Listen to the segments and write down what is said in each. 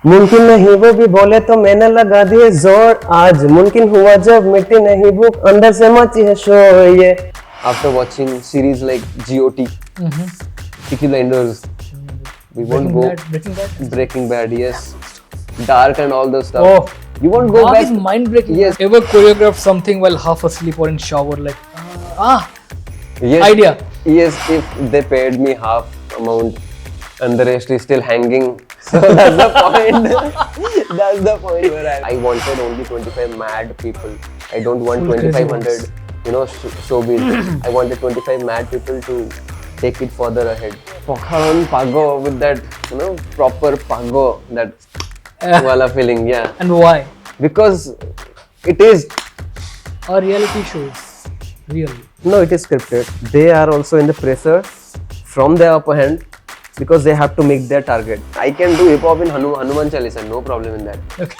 मुमकिन नहीं वो भी बोले तो मैंने लगा दिए जोर आज मुमकिन हुआ जब मिट्टी नहीं भूख अंदर से मची है शोर ये after watching series like GOT, Peaky Blinders, we won't go Breaking Bad, yes, Dark and all those stuff. Oh, you won't go Dark back. is mind-breaking. Yes. Ever choreographed something while half asleep or in shower? Like, Yes. idea. Yes, if they paid me half amount and the rest is still hanging. So that's the point. That's the point where I wanted only 25 mad people. I don't want Full 2500, showbiz. I wanted 25 mad people to take it further ahead. Pokharon Pago with that, proper Pago, that wala feeling, yeah. And why? Because it is. Or reality shows. Really. No, it is scripted. They are also in the pressure from their upper hand because they have to make their target. I can do hip hop in Hanuman Chalisa, no problem in that. Okay.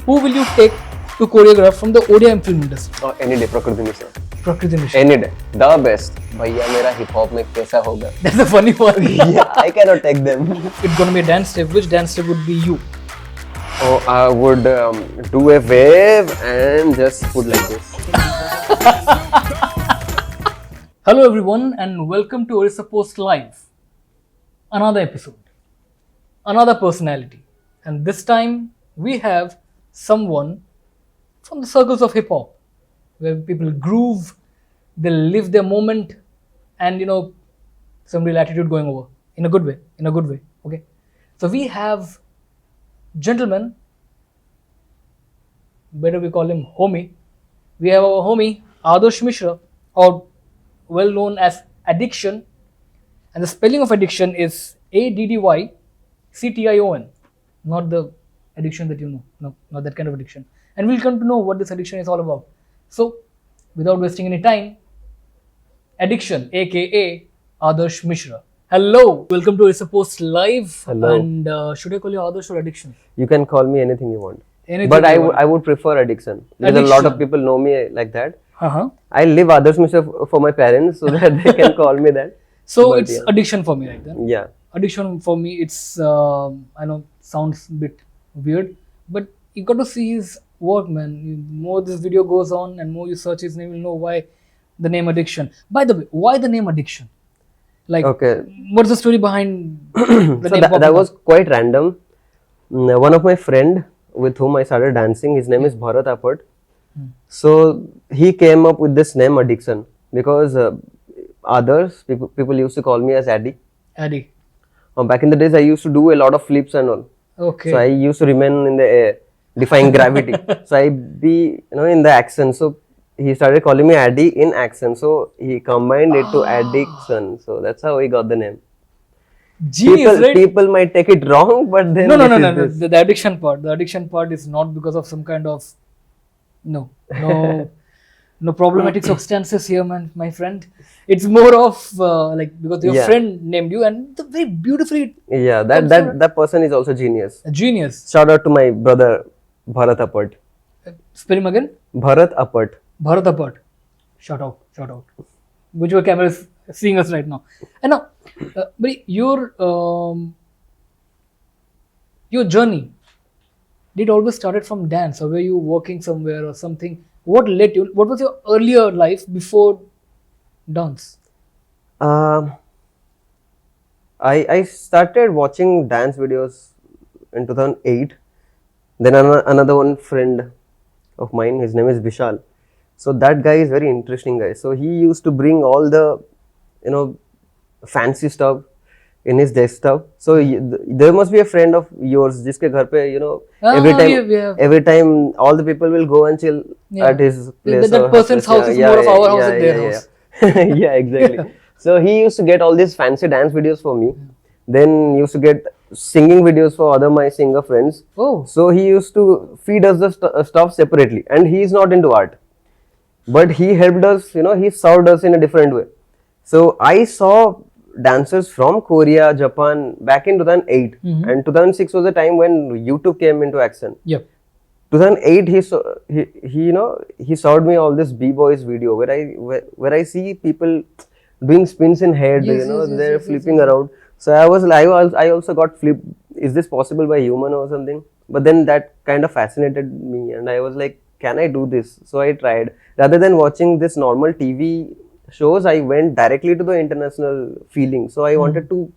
Who will you take to choreograph from the Odia film industry? Oh, any day, Prakriti Mishra. Prakriti Mishra. Any day. The best. Bhaiya, mera hip hop mein kaisa hoga? That's the funny part. Yeah, I cannot take them. It's gonna be a dance step. Which dance step would be you? Oh, I would do a wave and just put like this. Hello everyone and welcome to OrissaPOST Live. Another episode. Another personality. And this time we have someone from the circles of hip hop where people groove, they live their moment and some real attitude going over. In a good way. Okay. So we have gentleman, better we call him homie. We have our homie Adarsh Mishra, or well known as Addyction, and the spelling of addiction is ADDYCTION, not the addiction that you know, no, not that kind of addiction. And we'll come to know what this addiction is all about. So, without wasting any time, Addyction, aka Adarsh Mishra. Hello, welcome to OrissaPOST Live. Hello. And should I call you Adarsh or Addyction? You can call me anything you want. Anything But you want. I would prefer Addiction. Because a lot of people know me like that. Uh-huh. I live Adarsh Mishra for my parents so that they can call me that. So But it's yeah. addiction for me, right then? Yeah. Addiction for me, it's I know sounds a bit weird, but you got to see his work, man. More this video goes on and more you search his name, you'll know why the name Addyction. By the way, why the name Addyction? Like, Okay. what's the story behind the So name? that was quite random. One of my friend with whom I started dancing, his name is Bharat Apart. So he came up with this name Addyction because others people used to call me as Addy. Addy. Back in the days, I used to do a lot of flips and all. Okay. So I used to remain in the air, defying gravity. So I be in the action. So he started calling me Addy in action. So he combined it to Addiction. So that's how he got the name. Genius, right? People might take it wrong, but then No. this. The addiction part. The addiction part is not because of some kind of no problematic substances here, man, my friend. It's more of like because your Yeah. friend named you and the very beautifully Yeah, that person is also genius. a genius. Shout out to my brother Bharat Apart. Spell him again. Bharat Apart. Bharat Apart. Shout out. Which your camera is seeing us right now. And now, but your journey did always started from dance, or were you working somewhere or something? What led you? What was your earlier life before dance? I started watching dance videos in 2008. Then another one friend of mine, his name is Vishal. So that guy is very interesting guy. So he used to bring all the fancy stuff in his desktop. So there must be a friend of yours जिसके घर पे every time all the people will go and chill at his place. That person's house is more of our house than their house. Yeah, exactly. So he used to get all these fancy dance videos for me. Then used to get singing videos for other my singer friends. Oh. So he used to feed us the stuff separately, and he is not into art, but he helped us. He served us in a different way. So I saw dancers from Korea, Japan back in 2008, and 2006 was the time when YouTube came into action. Yep. 2008 he showed me all this b-boys video where I see people doing spins in head, Yes, they're flipping around. So I also got flipped is this possible by human or something? But then that kind of fascinated me, and I was like, can I do this? So I tried. Rather than watching this normal TV shows, I went directly to the international feeling. So I wanted to,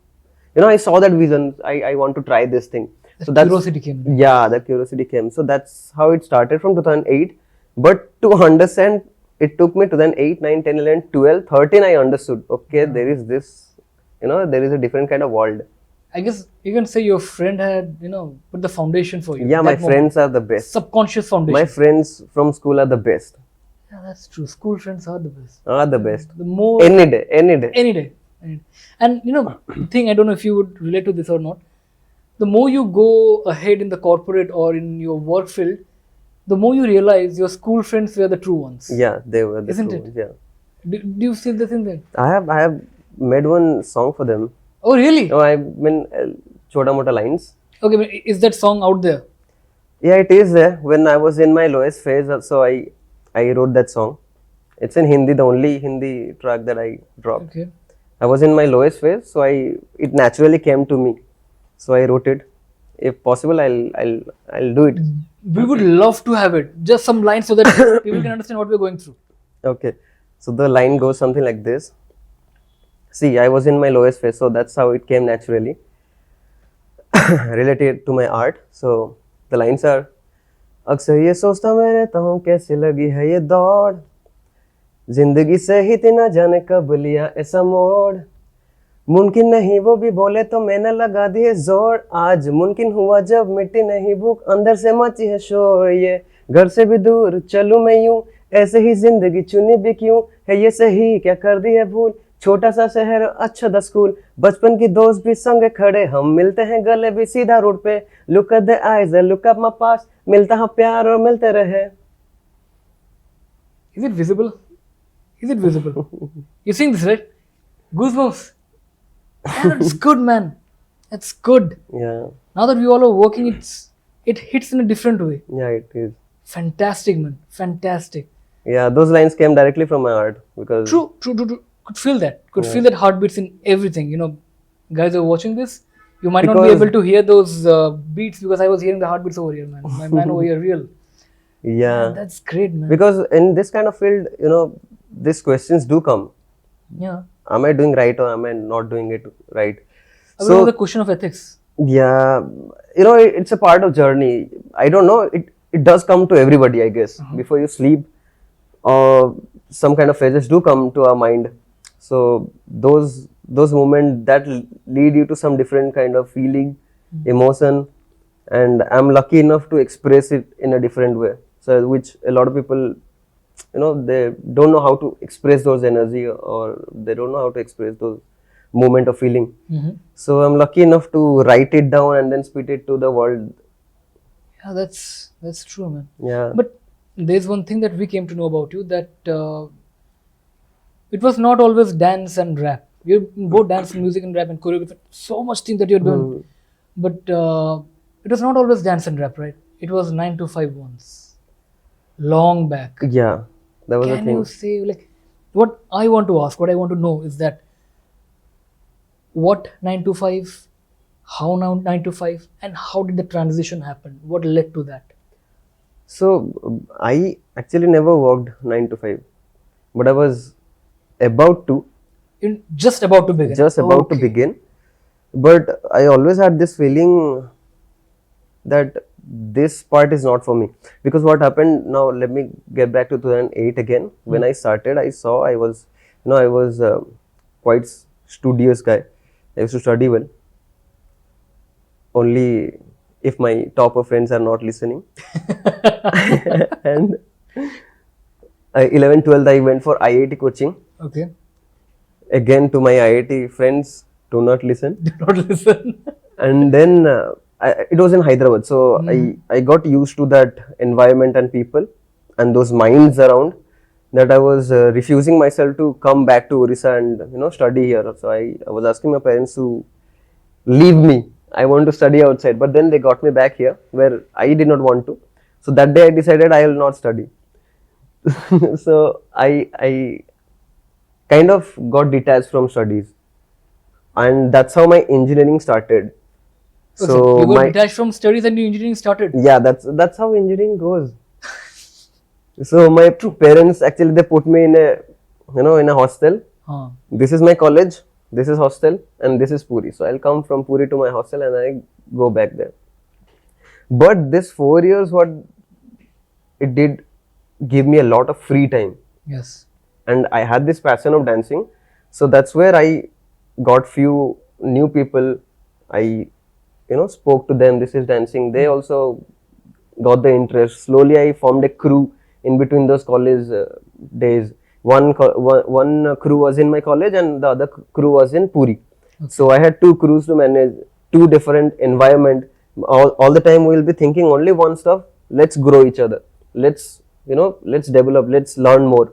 I saw that vision. I want to try this thing. So that's Curiosity came. yeah, that curiosity came. So that's how it started from 2008. But to understand, it took me 2008, 9, 10, 11, 12, 13. I understood. Okay, there is this, there is a different kind of world. I guess you can say your friend had, put the foundation for you. Yeah, my friends are the best. Subconscious foundation. My friends from school are the best. Yeah, that's true. School friends are the best. Are the best. The more any day, any day. Any day. And the thing, I don't know if you would relate to this or not. The more you go ahead in the corporate or in your work field, the more you realize your school friends were the true ones. Yeah, they were the Isn't true it? ones, yeah. Do you feel the thing then? I have made one song for them. Oh, really? No, I mean, Chota Mota Lines. Okay, but is that song out there? Yeah, it is there. When I was in my lowest phase, so I wrote that song. It's in Hindi, the only Hindi track that I dropped. Okay. I was in my lowest phase, so it naturally came to me. So I wrote it. If possible, I'll do it. We would love to have it. Just some lines so that people can understand what we're going through. Okay. So the line goes something like this. See, I was in my lowest phase, so that's how it came naturally. Related to my art. So the lines are, अक्सर ये सोचता मैं रहता हूँ कैसे लगी है ये दौड़, जिंदगी से ही न जाने कब लिया ऐसा मोड़, मुमकिन नहीं वो भी बोले तो मैंने लगा दिए जोर, आज मुमकिन हुआ जब मिट्टी नहीं भूख अंदर से मची है शोर, ये घर से भी दूर चलूं मैं यूं, ऐसे ही जिंदगी चुनी भी क्यों है ये सही क्या कर दी है भूल, छोटा सा शहर अच्छा द स्कूल, बचपन की दोस्त भी संग खड़े हम मिलते हैं गले भी सीधा रोड पे, look at the eyes look up my pass, मिलता है प्यार और मिलते रहे. Is it visible? Is it visible? You sing this, right? Goosebumps. Yeah, it's good, man. It's good. Yeah. Now that we all are working, it hits in a different way. Yeah, it is. Fantastic, man. Fantastic. Yeah, those lines came directly from my art because True. Could feel that. Could feel that heartbeats in everything. Guys who are watching this, you might not be Because- able to hear those beats because I was hearing the heartbeats over here, man. My man over here, real. yeah, That's great, man. because in this kind of field, these questions do come. Yeah. Am I doing right or am I not doing it right? So the question of ethics. Yeah, it's a part of journey. I don't know. It does come to everybody, I guess. Before you sleep, some kind of phases do come to our mind. So those moments that lead you to some different kind of feeling, emotion, and I'm lucky enough to express it in a different way. So which a lot of people, they don't know how to express those energy or they don't know how to express those moment of feeling. So I'm lucky enough to write it down and then spit it to the world. Yeah, that's true, man. Yeah. But there's one thing that we came to know about you, that it was not always dance and rap. You're both dance, music, and rap and choreography. So much thing that you're doing. But it was not always dance and rap, right? It was 9 to 5 once. Long back. Yeah, that was the Can thing. you say, like, what I want to ask, what I want to know is that what 9 to 5, how now 9 to 5, and how did the transition happen? What led to that? So I actually never worked 9 to 5, but I was about to, Just about to begin. just about to Okay. begin. But I always had this feeling that this part is not for me. Because what happened, now let me get back to 2008 again. When I started, I saw I was quite studious guy. I used to study well. Only if my topper friends are not listening. And 11, 12, I went for IIT coaching. Okay. Again, to my IIT friends, do not listen. Do not listen. And then it was in Hyderabad, so I got used to that environment and people and those minds around, that I was refusing myself to come back to Orissa and study here. So I was asking my parents to leave me. I want to study outside, but then they got me back here where I did not want to. So that day I decided I will not study. So I kind of got detached from studies, and that's how my engineering started. So you got detached from studies and your engineering started. yeah, that's how engineering goes. So my parents actually they put me in a hostel. Huh. This is my college, this is hostel, and this is Puri. So I'll come from Puri to my hostel and I go back there. But this 4 years, what it did give me a lot of free time, Yes. and I had this passion of dancing. So that's where I got few new people. I spoke to them. This is dancing. They also got the interest. Slowly, I formed a crew in between those college days. One crew was in my college, and the other crew was in Puri. So I had two crews to manage, two different environment. All the time we'll be thinking only one stuff. Let's grow each other. Let's develop. Let's learn more.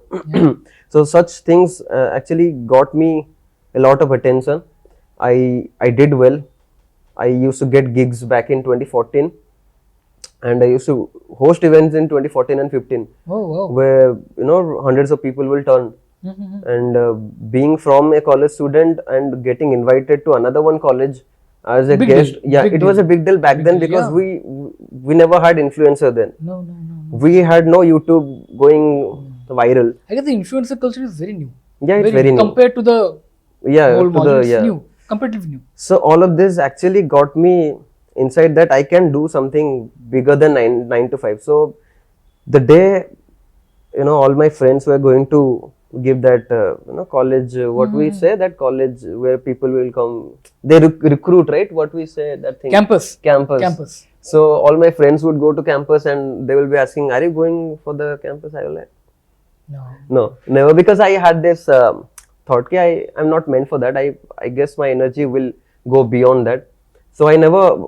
So such things actually got me a lot of attention. I did well. I used to get gigs back in 2014, and I used to host events in 2014 and 15, Oh wow. where hundreds of people will turn. And being from a college student and getting invited to another one college as a Big guest, deal, yeah, big it was deal. a big deal back then, deal, because yeah. we never had influencer then. No. We had no YouTube going viral. I guess the influencer culture is very new. Yeah, it's very new. Compared to the Yeah, old to model, the it's yeah. new, comparatively new. So all of this actually got me inside that I can do something bigger than 9 to 5. So the day all my friends were going to give that college, what we say, that college where people will come, they recruit, right? What we say, that thing, Campus. campus. So all my friends would go to campus and they will be asking, are you going for the campus? I will like, no, never, because I had this thought that I'm not meant for that. I guess my energy will go beyond that. So I never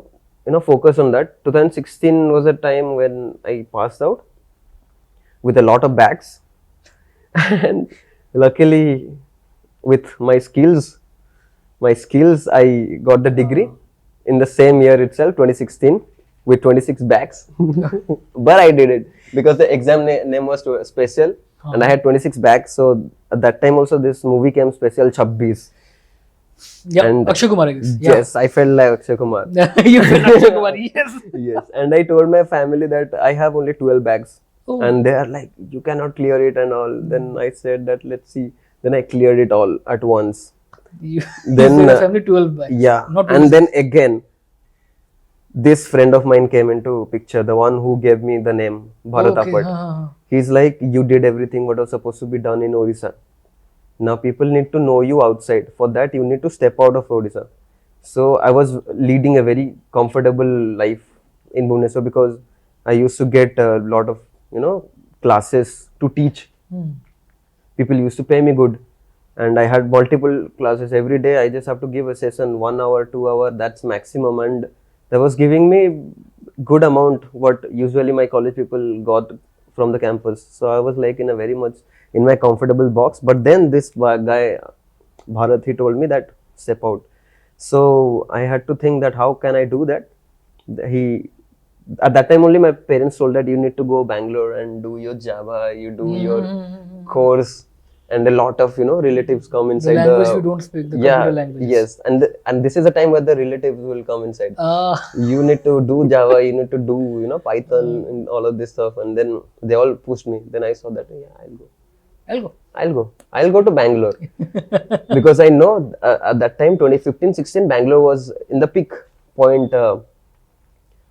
focus on that. 2016 was a time when I passed out with a lot of bags, and luckily with my skills, I got the degree in the same year itself, 2016, with 26 bags. But I did it because the exam name was special, and I had 26 bags. So at that time also this movie came special, 26. Yeah, And Akshay Kumar, I guess. Yeah. yes, I felt like Akshay Kumar. You feel Akshay Kumar, yes. Yes, and I told my family that I have only 12 bags. Oh. And they are like, you cannot clear it and all. Then I said that let's see. Then I cleared it all at once. Then Then family 12 bags. yeah, Not and then again, this friend of mine came into picture, the one who gave me the name Bharat okay. Apat. He's like, you did everything what was supposed to be done in Orissa. Now people need to know you outside. For that, you need to step out of Odisha. So I was leading a very comfortable life in Bhubaneswar because I used to get a lot of classes to teach. People used to pay me good, and I had multiple classes every day. I just have to give a session 1 hour, 2 hour. That's maximum, and that was giving me good amount what usually my college people got from the campus. So I was like in a very much in my comfortable box. But then this guy Bharat, he told me that step out. So I had to think that how can I do that. He at that time only my parents told that you need to go Bangalore and do your Java, you do your course, and a lot of relatives come inside the language you don't speak, the computer language. Yes, and this is a time where the relatives will come inside. Ah. You need to do Java, you need to do Python and all of this stuff, and then they all pushed me. Then I saw that I'll go to Bangalore because I know at that time 2015-16 Bangalore was in the peak point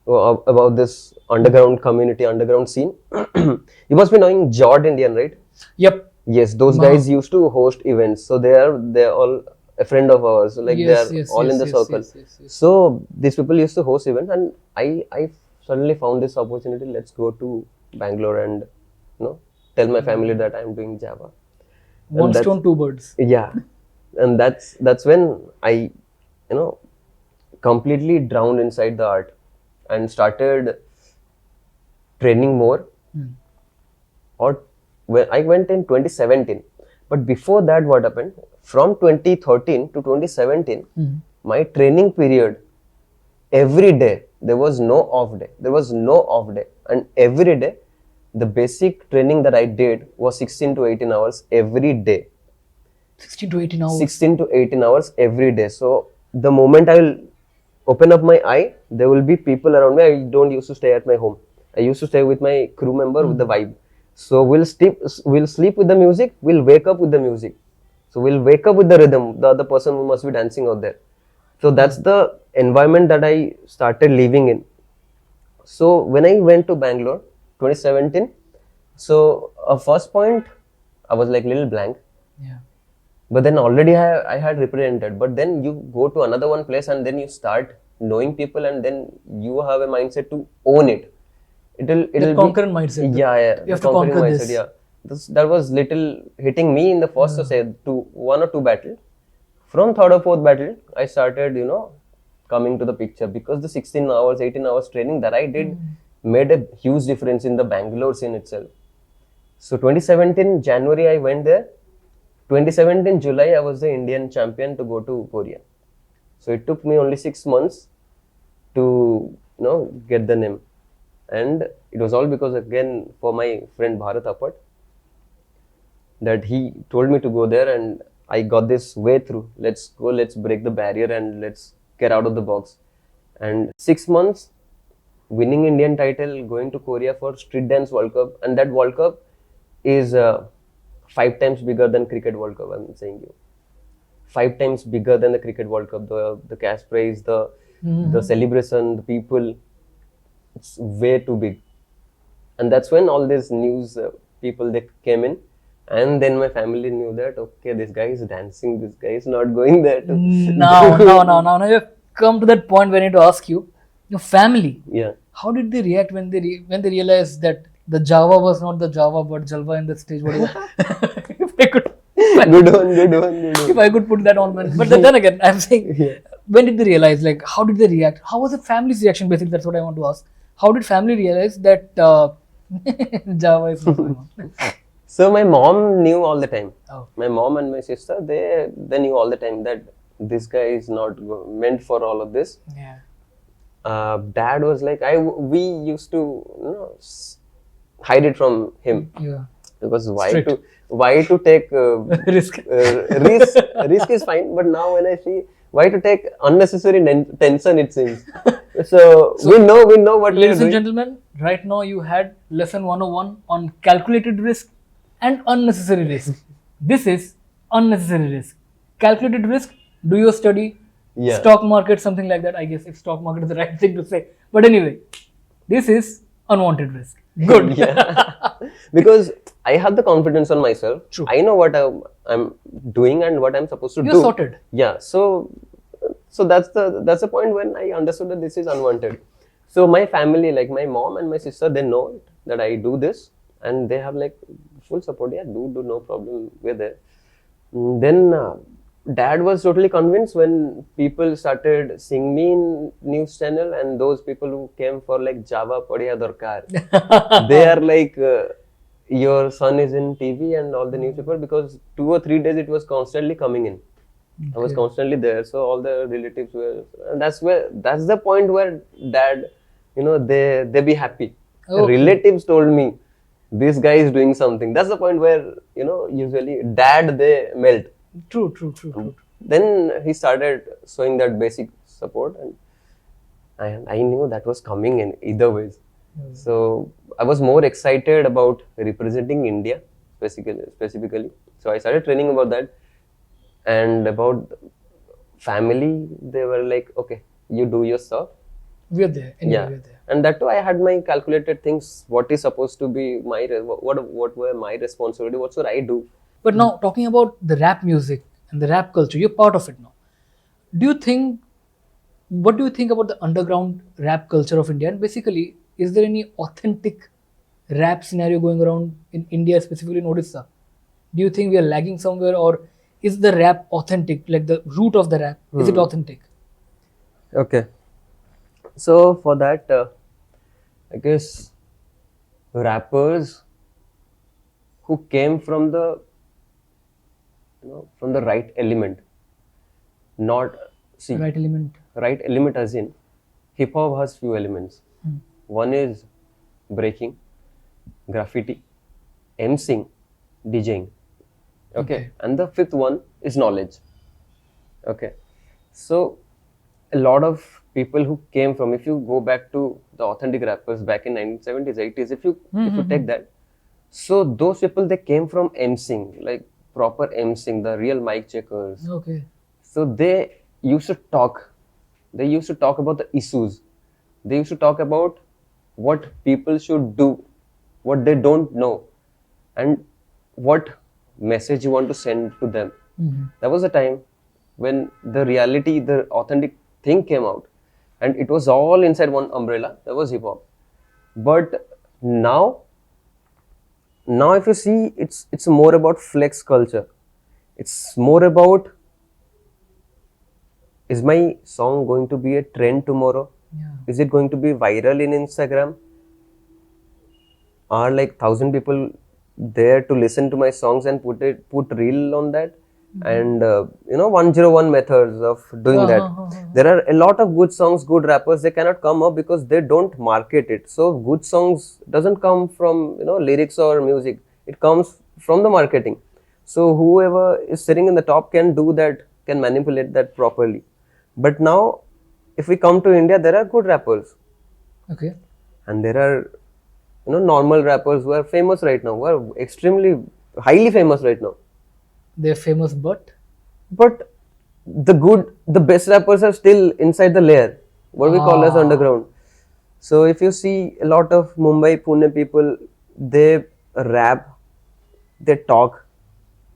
about this underground community, underground scene. You must be knowing Jord Indian, right? Yep. Yes, those guys used to host events. So they're all a friend of ours. So like they're all in the circle. Yes. So these people used to host events, and I suddenly found this opportunity. Let's go to Bangalore and tell my family that I'm doing Java. One stone, two birds. Yeah, and that's when I completely drowned inside the art and started training more. Or when I went in 2017, but before that, what happened? From 2013 to 2017, my training period, every day there was no off day, and every day the basic training that I did was 16 to 18 hours every day. 16 to 18 hours. 16 to 18 hours every day. So the moment I will open up my eye, there will be people around me. I don't used to stay at my home. I used to stay with my crew member with the vibe. So we'll sleep with the music, we'll wake up with the music. So we'll wake up with the rhythm, the other person who must be dancing out there. So that's the environment that I started living in. So when I went to Bangalore, 2017, so first point, I was like little blank. Yeah. But then already I had represented. But then you go to another one place and then you start knowing people and then you have a mindset to own it. It'll conqueror mindset. Yeah. You have to conquer mindset, this. Yeah. That was little hitting me in the first, say, one or two battle. From third or fourth battle, I started, coming to the picture because the 16 hours, 18 hours training that I did made a huge difference in the Bangalore scene itself. So 2017 January I went there. 2017 July I was the Indian champion to go to Korea. So it took me only 6 months to get the name, and it was all because again for my friend Bharat Apat that he told me to go there, and I got this way through. Let's go, let's break the barrier and let's get out of the box. And 6 months winning Indian title, going to Korea for Street Dance World Cup, and that World Cup is 5 times bigger than Cricket World Cup. I'm saying you, 5 times bigger than the Cricket World Cup. The cash prize, the celebration, the people, it's way too big. And that's when all these news people they came in, and then my family knew that okay, this guy is dancing, this guy is not going there. Now you've come to that point where I need to ask you, your family. Yeah. How did they react when they realized that the Java was not the Java but Jalva in the stage? Whatever. If I could, Good one. if I could put that on, man. But then again, I'm saying, when did they realize? Like, how did they react? How was the family's reaction? Basically, that's what I want to ask. How did family realize that Java is not going on? So my mom knew all the time. Oh. My mom and my sister, they knew all the time that this guy is not meant for all of this. Yeah. Dad was like, we used to hide it from him. Yeah. Because why Strict. to take Risk. risk is fine, but now when I see why to take unnecessary tension, it seems. So we know what we are Ladies and doing. gentlemen, right now you had lesson 101 on calculated risk and unnecessary risk. This is unnecessary risk. Calculated risk, do your study, Yeah. stock market, something like that. I guess if stock market is the right thing to say. But anyway, this is unwanted risk. Good. Yeah. Because I have the confidence on myself. True. I know what I'm doing and what I'm supposed to do. You're sorted. Yeah. So that's the point when I understood that this is unwanted. So my family, like my mom and my sister, they know that I do this, and they have like full support. Yeah, do no problem. We're there. Then Dad was totally convinced when people started seeing me in news channel, and those people who came for like Java Padya Dorkar, they are like, your son is in TV and all the newspaper, because 2 or 3 days it was constantly coming in. I was constantly there, so all the relatives were, and that's the point where Dad, they be happy. Okay. Relatives told me, this guy is doing something. That's the point where, usually Dad, they melt. True. Then he started showing that basic support, and I knew that was coming in either ways. So I was more excited about representing India specifically. So I started training about that, and about family. They were like, okay, you do your stuff. We're there. Anyway, Yeah, we're there. and that too, I had my calculated things. What is supposed to be what were my responsibility? What should I do? But now, talking about the rap music and the rap culture, you're part of it now. What do you think about the underground rap culture of India? And basically, is there any authentic rap scenario going around in India, specifically in Odisha? Do you think we are lagging somewhere, or is the rap authentic? Like the root of the rap, is it authentic? Okay. So for that, I guess rappers who came from the right element, not Right element. right element as in hip hop has few elements. One is breaking, graffiti, emceeing, DJing. Okay. And the fifth one is knowledge. Okay. So a lot of people who came from, if you go back to the authentic rappers back in 1970s, 80s, if you take that, so those people, they came from emceeing, like proper emceeing, the real mic checkers. Okay. So they used to talk. They used to talk about the issues. They used to talk about what people should do, what they don't know, and what message you want to send to them. That was a time when the reality, the authentic thing came out, and it was all inside one umbrella. That was hip hop. But now if you see, it's more about flex culture. It's more about, is my song going to be a trend tomorrow? Yeah. Is it going to be viral in Instagram? Are like 1,000 people there to listen to my songs and put reel on that? And 101 methods of doing that. There are a lot of good songs, good rappers, they cannot come up because they don't market it. So good songs doesn't come from lyrics or music. It comes from the marketing. So whoever is sitting in the top can do that, can manipulate that properly. But now, if we come to India, there are good rappers, Okay. and there are normal rappers who are famous right now, who are extremely highly famous right now. They're famous, but But the best rappers are still inside the layer, what we call as underground. So if you see a lot of Mumbai, Pune people, they rap, they talk,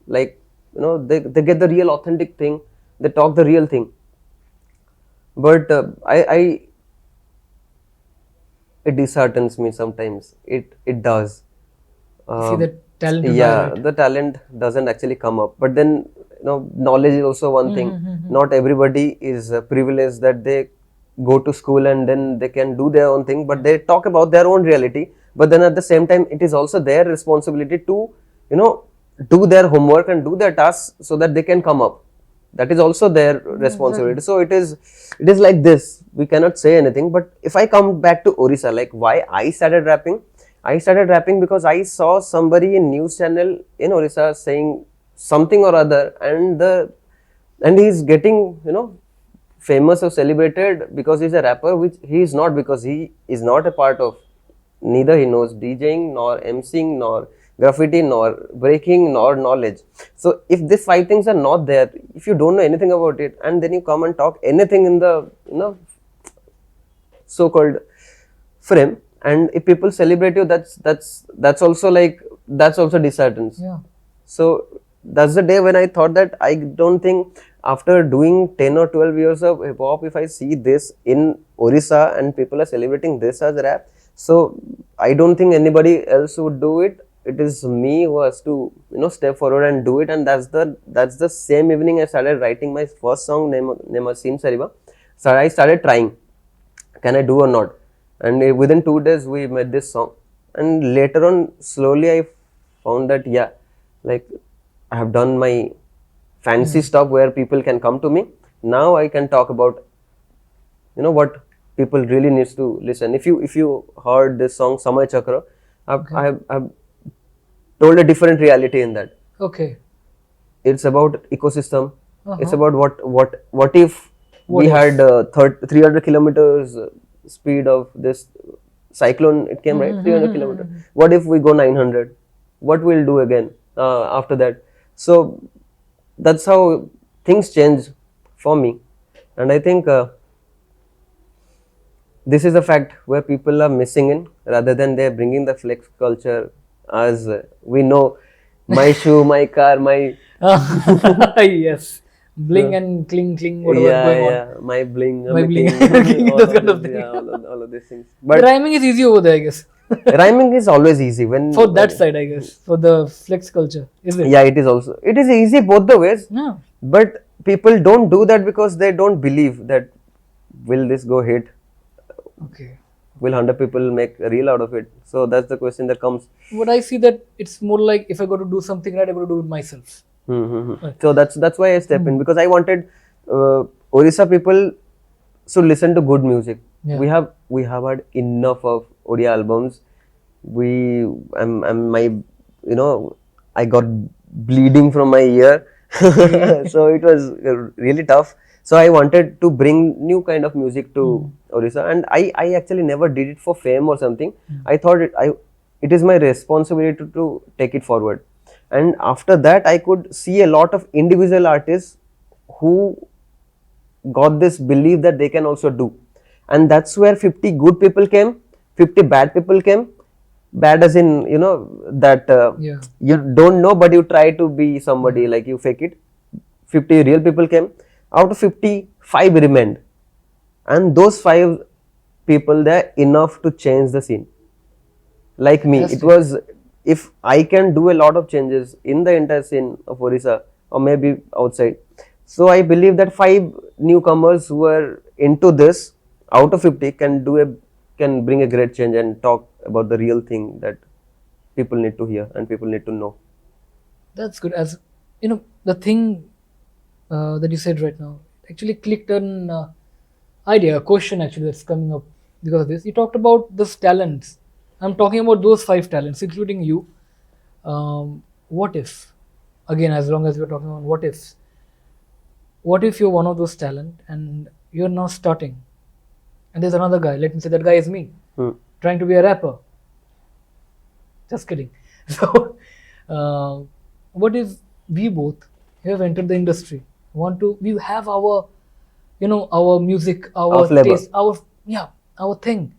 like they get the real authentic thing, they talk the real thing. But I it disheartens me sometimes. It does. see the talent to Yeah, drive it. the talent doesn't actually come up. But then knowledge is also one thing. Not everybody is privileged that they go to school and then they can do their own thing, but they talk about their own reality. But then at the same time, it is also their responsibility to do their homework and do their tasks so that they can come up. That is also their responsibility. So it is like this. We cannot say anything. But if I come back to Orissa, like why I started rapping because I saw somebody in news channel in Orissa saying something or other, and he's getting famous or celebrated because he's a rapper, which he is not, because he is not a part of, neither he knows DJing nor emceeing nor graffiti nor breaking nor knowledge. So if these 5 things are not there, if you don't know anything about it, and then you come and talk anything in the so-called frame, and if people celebrate you, that's also disheartens. Yeah. So that's the day when I thought that I don't think, after doing 10 or 12 years of hip hop, if I see this in Orissa and people are celebrating this as rap, so I don't think anybody else would do it. It is me who has to step forward and do it. And that's the same evening I started writing my first song, name was Sim Sariba. So I started trying, can I do or not? And within 2 days we made this song. And later on, slowly I found that like I have done my fancy stuff where people can come to me. Now I can talk about what people really needs to listen. If you heard this song Samay Chakra, I've told a different reality in that. Okay. It's about ecosystem. It's about what if What we if? had 300 kilometers speed of this cyclone. It came, right, 300 kilometers. What if we go 900? What we'll do again after that? So that's how things change for me. And I think this is a fact where people are missing in, rather than they're bringing the flex culture. As we know, my shoe, my car, my Yes. Bling and cling, whatever going on. yeah, my bling, My bling, all those of kind of these, thing. yeah, all of these things. The But rhyming is easy over there, I guess. rhyming is always easy when For that side, I guess. For the flex culture, is it? yeah, it is easy both the ways. Yeah. But people don't do that because they don't believe that will this go hit? Okay. Will 100 people make a reel out of it? So that's the question that comes. But I see that it's more like if I got to do something right, I got to do it myself. So that's why I step in, because I wanted Orissa people should listen to good music. Yeah. We have had enough of Odia albums. I'm my I got bleeding from my ear, so it was really tough. So I wanted to bring new kind of music to Orissa, and I actually never did it for fame or something. I thought it is my responsibility to take it forward. And after that, I could see a lot of individual artists who got this belief that they can also do, and that's where 50 good people came, 50 bad people came. Bad as in, you know, that Yeah. you don't know but you try to be somebody, like you fake it. 50 real people came. Out of 50, 5 remained, and those 5 people, they're enough to change the scene. Like me, it Fantastic. was, if I can do a lot of changes in the entire scene of Orissa or maybe outside. So I believe that 5 newcomers who are into this out of 50 can bring a great change and talk about the real thing that people need to hear and people need to know. That's good. As you know, the thing that you said right now actually clicked an idea, a question actually that's coming up because of this. You talked about those talents. I'm talking about those 5 talents, including you. What if, again, as long as we're talking about what ifs, what if you're one of those talent and you're now starting, and there's another guy. Let me say that guy is me, trying to be a rapper. Just kidding. So, what if we both have entered the industry? We have our, our music, our Our flavor. taste, our thing,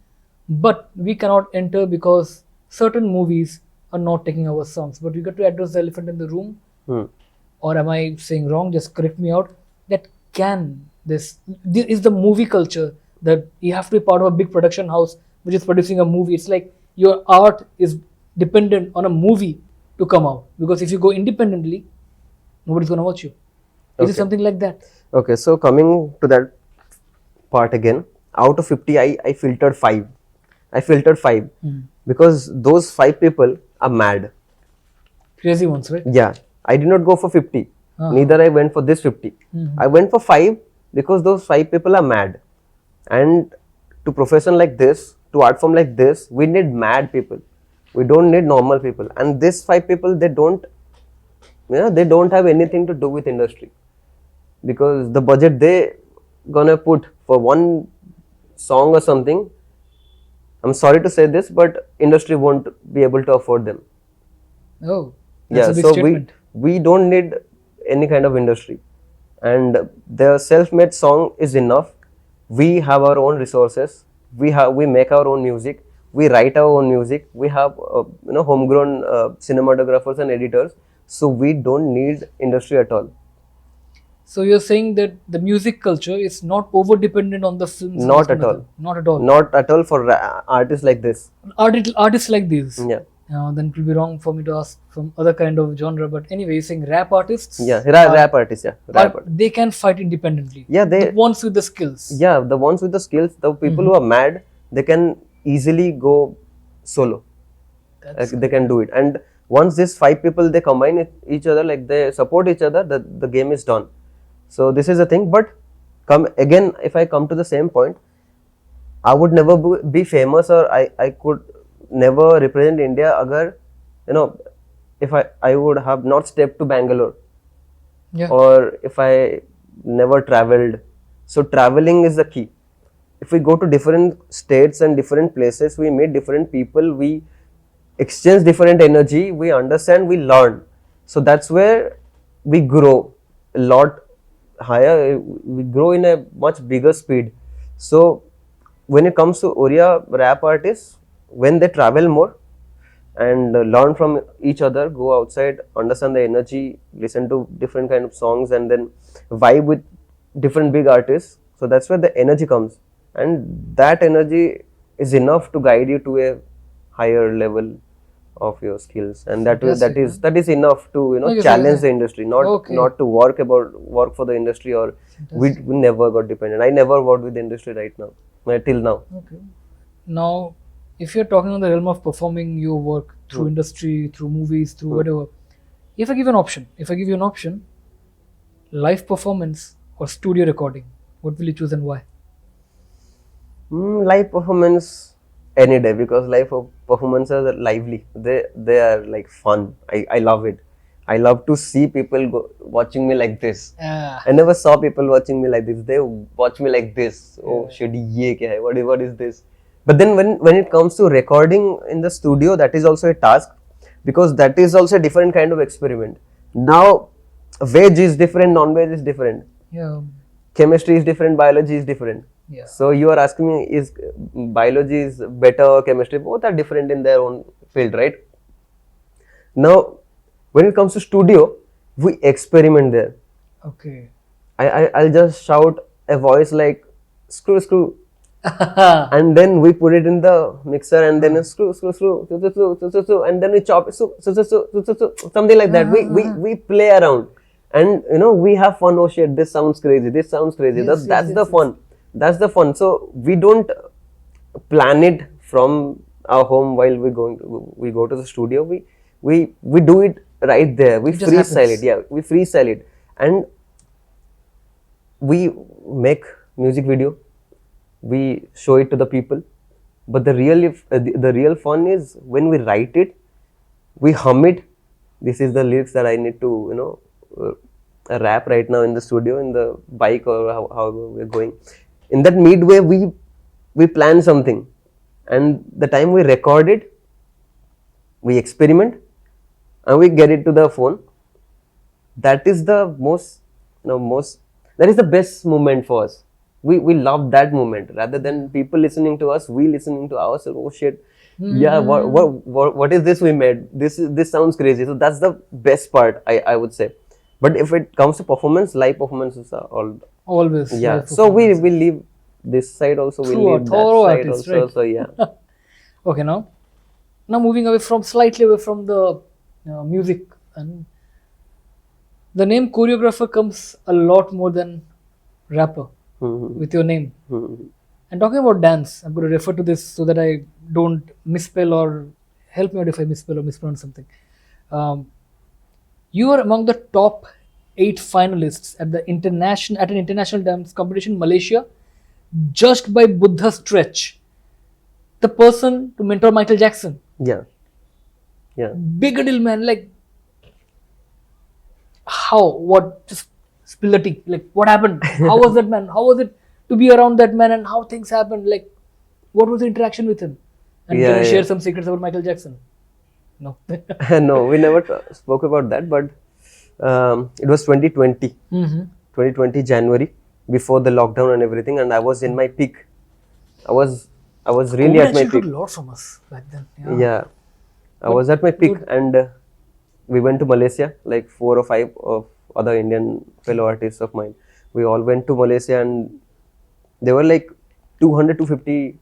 but we cannot enter because certain movies are not taking our songs. But we got to address the elephant in the room. Or am I saying wrong? Just correct me out. That this is the movie culture that you have to be part of a big production house which is producing a movie. It's like your art is dependent on a movie to come out, because if you go independently, nobody's gonna watch you. Is it Okay. something like that? Okay, so coming to that part again, out of 50, I filtered 5. I filtered 5 because those 5 people are mad. Crazy ones, right? Yeah, I did not go for 50. Neither I went for this 50. I went for 5 because those 5 people are mad. And to profession like this, to art form like this, we need mad people. We don't need normal people. And these 5 people, they don't have anything to do with industry, because the budget they gonna put for one song or something, I'm sorry to say this, but industry won't be able to afford them. Oh, that's a big so statement. we don't need any kind of industry, and the self-made song is enough. We have our own resources. We make our own music. We write our own music. We have homegrown cinematographers and editors. So we don't need industry at all. So you're saying that the music culture is not over dependent on the films? Not at all. Not at all. Not at all for artists like this. Artists like these. Yeah. Then it will be wrong for me to ask from other kind of genre. But anyway, you're saying rap artists. Yeah, rap artists. Yeah, rap artists. They can fight independently. Yeah, the ones with the skills. Yeah, the ones with the skills, the people who are mad, they can easily go solo. They can do it. And once these 5 people, they combine each other, like they support each other, the game is done. So this is the thing. But if I come to the same point, I would never be famous, or I could never represent India agar, if I would have not stepped to Bangalore, Yeah. or if I never traveled. So traveling is the key. If we go to different states and different places, we meet different people, we exchange different energy, we understand, we learn. So that's where we grow a lot higher. We grow in a much bigger speed. So when it comes to Odia rap artists, when they travel more and learn from each other, go outside, understand the energy, listen to different kind of songs, and then vibe with different big artists. So that's where the energy comes, and that energy is enough to guide you to a higher level of your skills, and that is enough to Okay, challenge so- the industry, not Okay. not to work for the industry, or we never got dependent. I never worked with the industry right now, till now. Okay. Now, if you're talking on the realm of performing your work through industry, through movies, through whatever, if I give you an option, live performance or studio recording, what will you choose and why? Live performance any day, because live performances are lively. They are like fun. I love it. I love to see people watching me like this. Yeah. I never saw people watching me like this. They watch me like this. Oh shit, ye kya hai? What is this? But then when it comes to recording in the studio, that is also a task, because that is also a different kind of experiment. Now, veg is different, non-veg is different. Yeah. Chemistry is different, biology is different. Yeah. So you are asking me, is biology is better or chemistry? Both are different in their own field, right? Now, when it comes to studio, we experiment there. Okay. I'll just shout a voice like screw, and then we put it in the mixer, and then screw, and then we chop it, something like that. We play around, and we have fun. Oh shit, this sounds crazy. This sounds crazy. Yes, That's the fun. That's the fun. So we don't plan it from our home while we go to the studio. We do it right there. We just freestyle happens. it. Yeah, we freestyle it, and we make music video. We show it to the people. But the real fun is when we write it, we hum it. This is the lyrics that I need to rap right now in the studio, in the bike, or however we're going. In that midway, we plan something, and the time we record it, we experiment, and we get it to the phone. That is the that is the best moment for us. We love that moment rather than people listening to us. We listening to ourselves. Oh shit, yeah. What is this we made? This sounds crazy. So that's the best part, I would say. But if it comes to performance, live performances are all Always. yeah. live So we performances. leave this side also. We True, leave that thorough side artist, also. right? So yeah. Okay, now moving slightly away from the music, and the name choreographer comes a lot more than rapper with your name. And talking about dance, I'm going to refer to this so that I don't misspell, or help me out if I misspell or mispronounce something. You are among the top 8 finalists at an international dance competition in Malaysia, judged by Buddha Stretch, the person to mentor Michael Jackson. Yeah. Yeah. Big deal, man. Like, how? What? Just spill the tea. Like, what happened? How was that man? How was it to be around that man, and how things happened? Like, what was the interaction with him? And can you share some secrets about Michael Jackson? No. No, we never spoke about that, but it was 2020. 2020 January, before the lockdown and everything, and I was in my peak. I was really COVID at my actually peak. took a lot from us back then. Yeah, I was at my peak, and we went to Malaysia, like 4 or 5 of other Indian fellow artists of mine. We all went to Malaysia, and there were like 200 to 50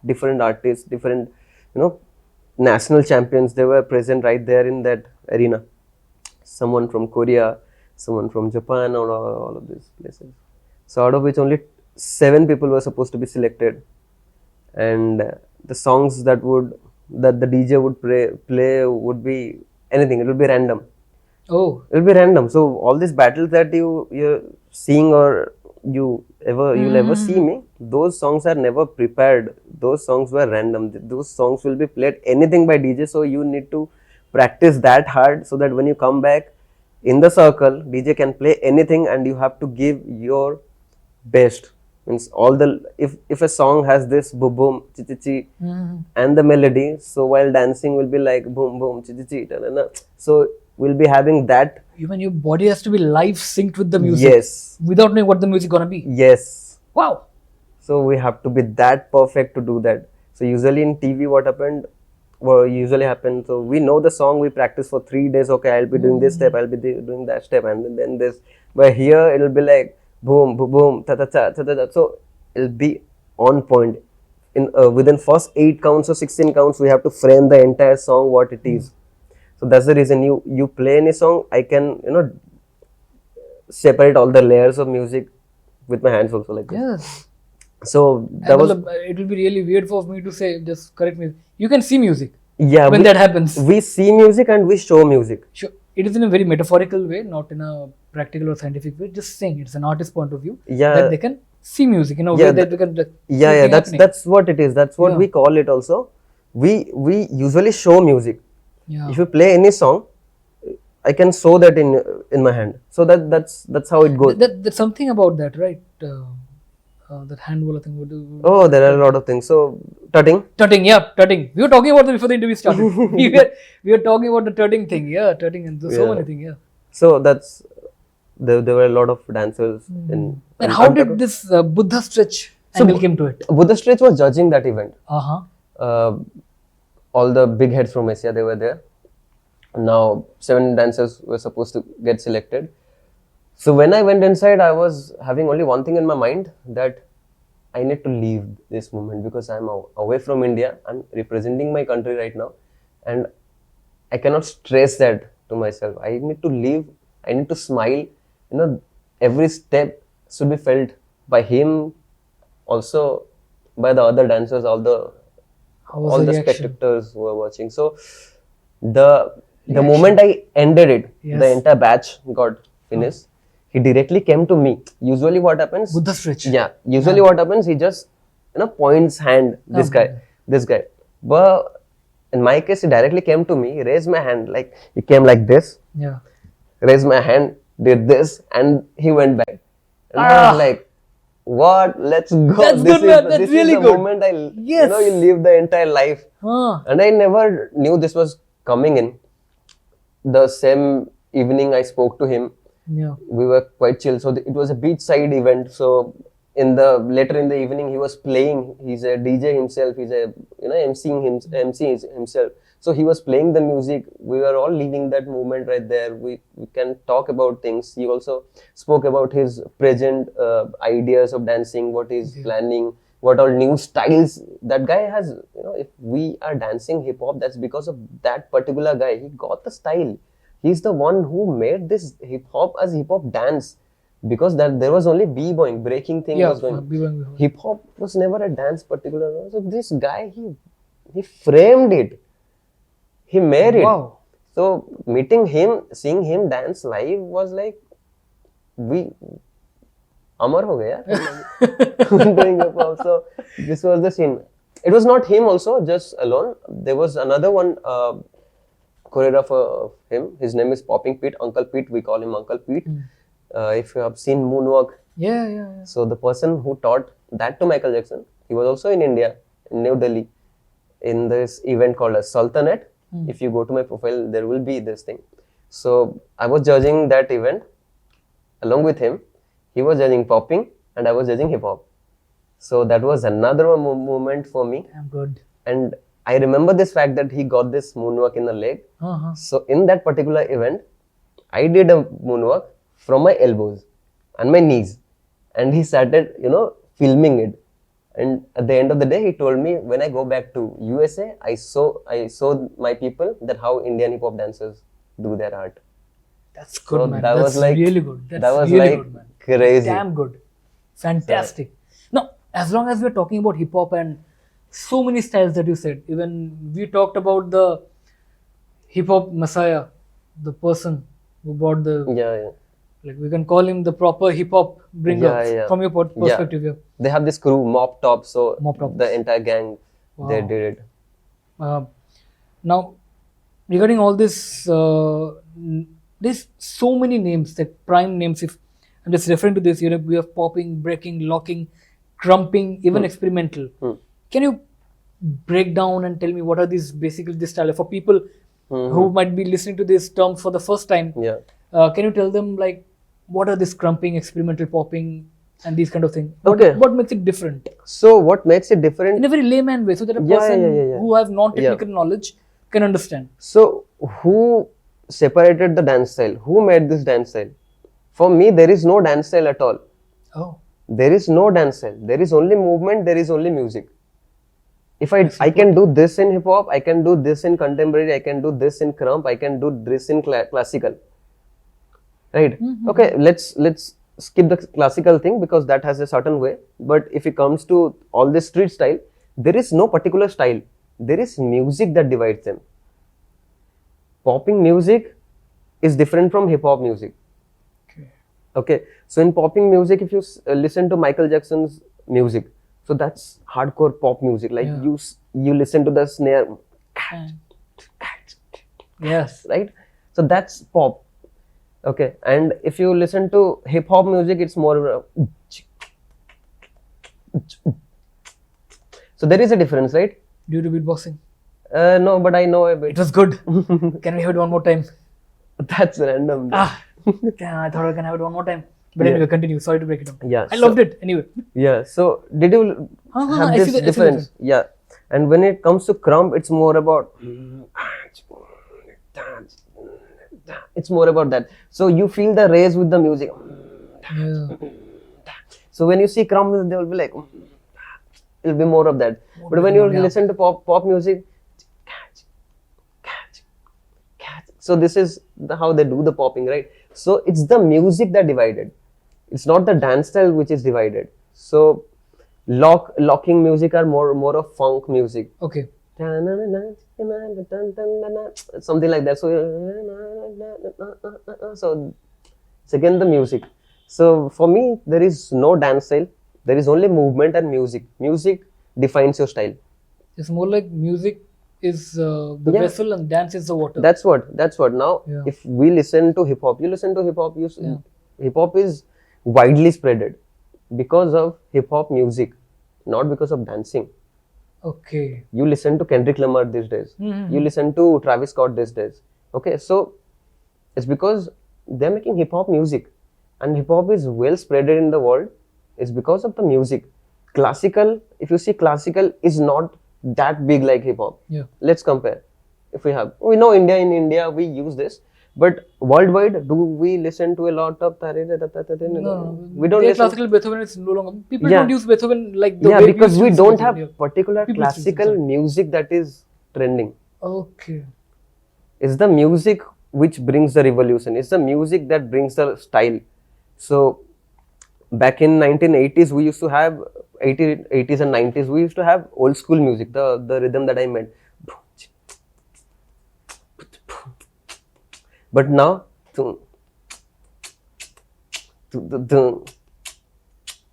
different artists, different national champions. They were present right there in that arena. Someone from Korea, someone from Japan, or all of these places. So out of which only 7 people were supposed to be selected, and the songs that the DJ would play would be anything. It would be random. Oh. It will be random. So all these battles that you're seeing, or you'll ever see me, those songs are never prepared. Those songs were random. Those songs will be played anything by DJ. So you need to practice that hard, so that when you come back in the circle, DJ can play anything, and you have to give your best. Means if a song has this boom boom chi chi chi and the melody, so while dancing will be like boom boom chi chi chi ta, na. So we'll be having that. Even your body has to be live synced with the music. Yes. Without knowing what the music gonna be. Yes. Wow. So we have to be that perfect to do that. So usually in TV, what usually happens, so we know the song, we practice for 3 days. Okay, I'll be doing this step, I'll be doing that step, and then this. But here it'll be like boom, boom, boom, ta ta ta ta ta. So it'll be on point. In within first 8 counts or 16 counts, we have to frame the entire song what it is. So that's the reason you play any song, I can separate all the layers of music with my hands also, like Yeah. this. So that was It will be really weird for me to say, just correct me. You can see music when that happens. We see music and we show music. Sure. It is in a very metaphorical way, not in a practical or scientific way. Just saying, it's an artist's point of view that they can see music in a way that they can. That's what it is. That's what we call it also. We usually show music. Yeah. If you play any song, I can sew that in my hand. So that's how it goes. There's something about that, right? That handball thing. Oh, there are a lot of things. So tutting. Tutting, yeah, tutting. We were talking about that before the interview started. we were talking about the tutting thing, yeah, tutting and so many things, yeah. So that's there were a lot of dancers in. And how did this Buddha stretch angle came to it? Buddha Stretch was judging that event. Uh-huh. All the big heads from Asia, they were there. Now 7 dancers were supposed to get selected. So when I went inside, I was having only one thing in my mind, that I need to leave this moment because I'm away from India. I'm representing my country right now, and I cannot stress that to myself. I need to leave. I need to smile. Every step should be felt by him, also by the other dancers, all the spectators who were watching. So the moment I ended it, the entire batch got finished. He directly came to me. Usually what happens? Buddha stretch. Yeah. Usually what happens? He just points hand. This guy. But in my case, he directly came to me, raised my hand, like he came like this. Yeah. Raised my hand, did this, and he went back. And I was like, "What? Let's go." That's good, man. That's really good. Moment you live the entire life. And I never knew this was coming in. The same evening, I spoke to him. Yeah. We were quite chill. So it was a beachside event. So later in the evening, he was playing. He's a DJ himself. He's a MC himself. So he was playing the music. We were all living that moment right there. We can talk about things. He also spoke about his present ideas of dancing, what he's planning, what all new styles that guy has. If we are dancing hip hop, that's because of that particular guy. He got the style. He's the one who made this hip hop as hip hop dance, because there was only b-boying, breaking thing was going. Hip hop was never a dance particular. So this guy, he framed it. He made it. Wow. So meeting him, seeing him dance live was like, Amar ho gaya. Doing hip hop. So this was the scene. It was not him also, just alone. There was another one. Choreographer of him. His name is Popping Pete, Uncle Pete. We call him Uncle Pete. If you have seen Moonwalk. Yeah. So the person who taught that to Michael Jackson, he was also in India, in New Delhi, in this event called as Sultanate. If you go to my profile, there will be this thing. So I was judging that event along with him. He was judging popping and I was judging hip hop. So that was another moment for me. I'm good. And I remember this fact that he got this moonwalk in the leg. So in that particular event, I did a moonwalk from my elbows and my knees, and he started, filming it. And at the end of the day, he told me, when I go back to USA, I saw my people that how Indian hip hop dancers do their art. That's good, So man. that That's was like really good. that was really like good, man. crazy. Damn good. Fantastic. Now, as long as we're talking about hip hop and so many styles that you said, even we talked about the hip hop messiah, the person who brought the like we can call him the proper hip hop bringer from your perspective. Yeah. They have this crew, Mop Top, so Mop Top. the entire gang, they did it. Now, regarding all this, there's so many names, like prime names. If I'm just referring to this, we have popping, breaking, locking, crumping, even experimental. Can you break down and tell me what are these basically this style for people who might be listening to these terms for the first time? Can you tell them like what are this crumping, experimental, popping, and these kind of things? What makes it different? So what makes it different? In a very layman way, so that a person who have non-technical knowledge can understand. So who separated the dance style? Who made this dance style? For me, there is no dance style at all. Oh. There is no dance style. There is only movement. There is only music. If I can do this in hip hop, I can do this in contemporary, I can do this in crump, I can do this in classical. Right? Okay, let's skip the classical thing because that has a certain way. But if it comes to all this street style, there is no particular style. There is music that divides them. Popping music is different from hip hop music. Okay. So in popping music, if you listen to Michael Jackson's music, so that's hardcore pop music. Like you listen to the snare. Yes. Right? So that's pop. Okay, and if you listen to hip hop music, it's more. So there is a difference, right? Do you do beatboxing? No, but I know a It bit. was good. Can we have it one more time? That's random. Ah, I thought I can have it one more time. But Yeah. anyway, continue. Sorry to break it down. Yeah, I so- loved it. Anyway. Yeah. So did you have I this see the difference? Yeah. And when it comes to crumb, it's more about. It's more about that. So you feel the raise with the music. Yeah. So when you see crumb, they will be like, it'll be more of that. But when you listen to pop music, so this is how they do the popping, right? So it's the music that divided. It's not the dance style which is divided. So locking music are more of funk music. Okay. Something like that. So it's again the music. So for me, there is no dance style. There is only movement and music. Music defines your style. It's more like music is the Yeah. vessel and dance is the water. That's what. Now, Yeah. if we listen to hip hop, you listen to hip hop. Yeah. Hip hop is widely spreaded because of hip hop music, not because of dancing. Okay. You listen to Kendrick Lamar these days. Mm-hmm. You listen to Travis Scott these days. Okay, so it's because they're making hip hop music, and hip hop is well spreaded in the world. It's because of the music. Classical, if you see, classical is not that big like hip hop. Yeah. Let's compare. If we know India, in India we use this, but worldwide, do we listen to a lot of No. we don't Their listen. classical Beethoven is no longer. People Yeah. don't use Beethoven like the Yeah, way because used to we use don't Beethoven, have yeah. particular People used to use classical music that is trending. Okay. It's the music which brings the revolution. It's the music that brings the style. So back in 1980s, we used to have 80s and 90s. We used to have old school music. The rhythm that I meant. But now,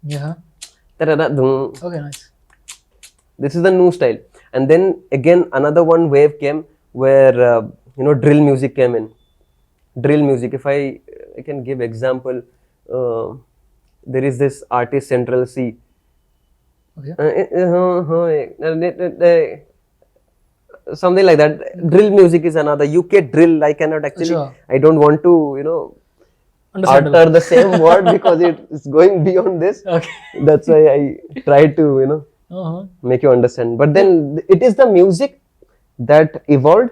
Yeah. this Okay, nice. is the new style. And then again, another one wave came where drill music came in. Drill music. If I can give example, there is this artist Central C. Okay. Something like that. Drill music is another. UK drill. I cannot actually. Sure. I don't want to Understandable. utter the same word because it is going beyond this. Okay. That's why I try to Uh-huh. make you understand. But then it is the music that evolved,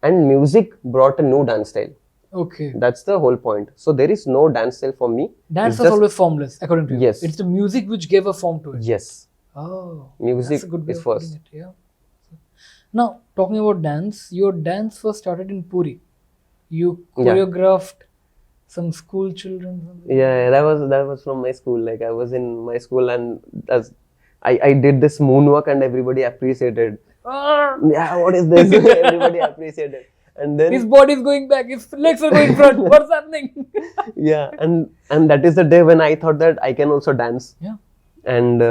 and music brought a new dance style. Okay. That's the whole point. So there is no dance style for me. Dance It's was just- always formless, according to you. Yes. It's the music which gave a form to it. Yes. Oh. Music that's a good way is of putting first. it, yeah. Now, talking about dance, your dance first started in Puri. You Yeah. choreographed some school children. Something. Yeah, that was from my school. Like I was in my school and I did this moonwalk and everybody appreciated. Ah, Yeah, what is this? Everybody appreciated. And then his body is going back, his legs are going front. What's happening? yeah, and that is the day when I thought that I can also dance. Yeah. And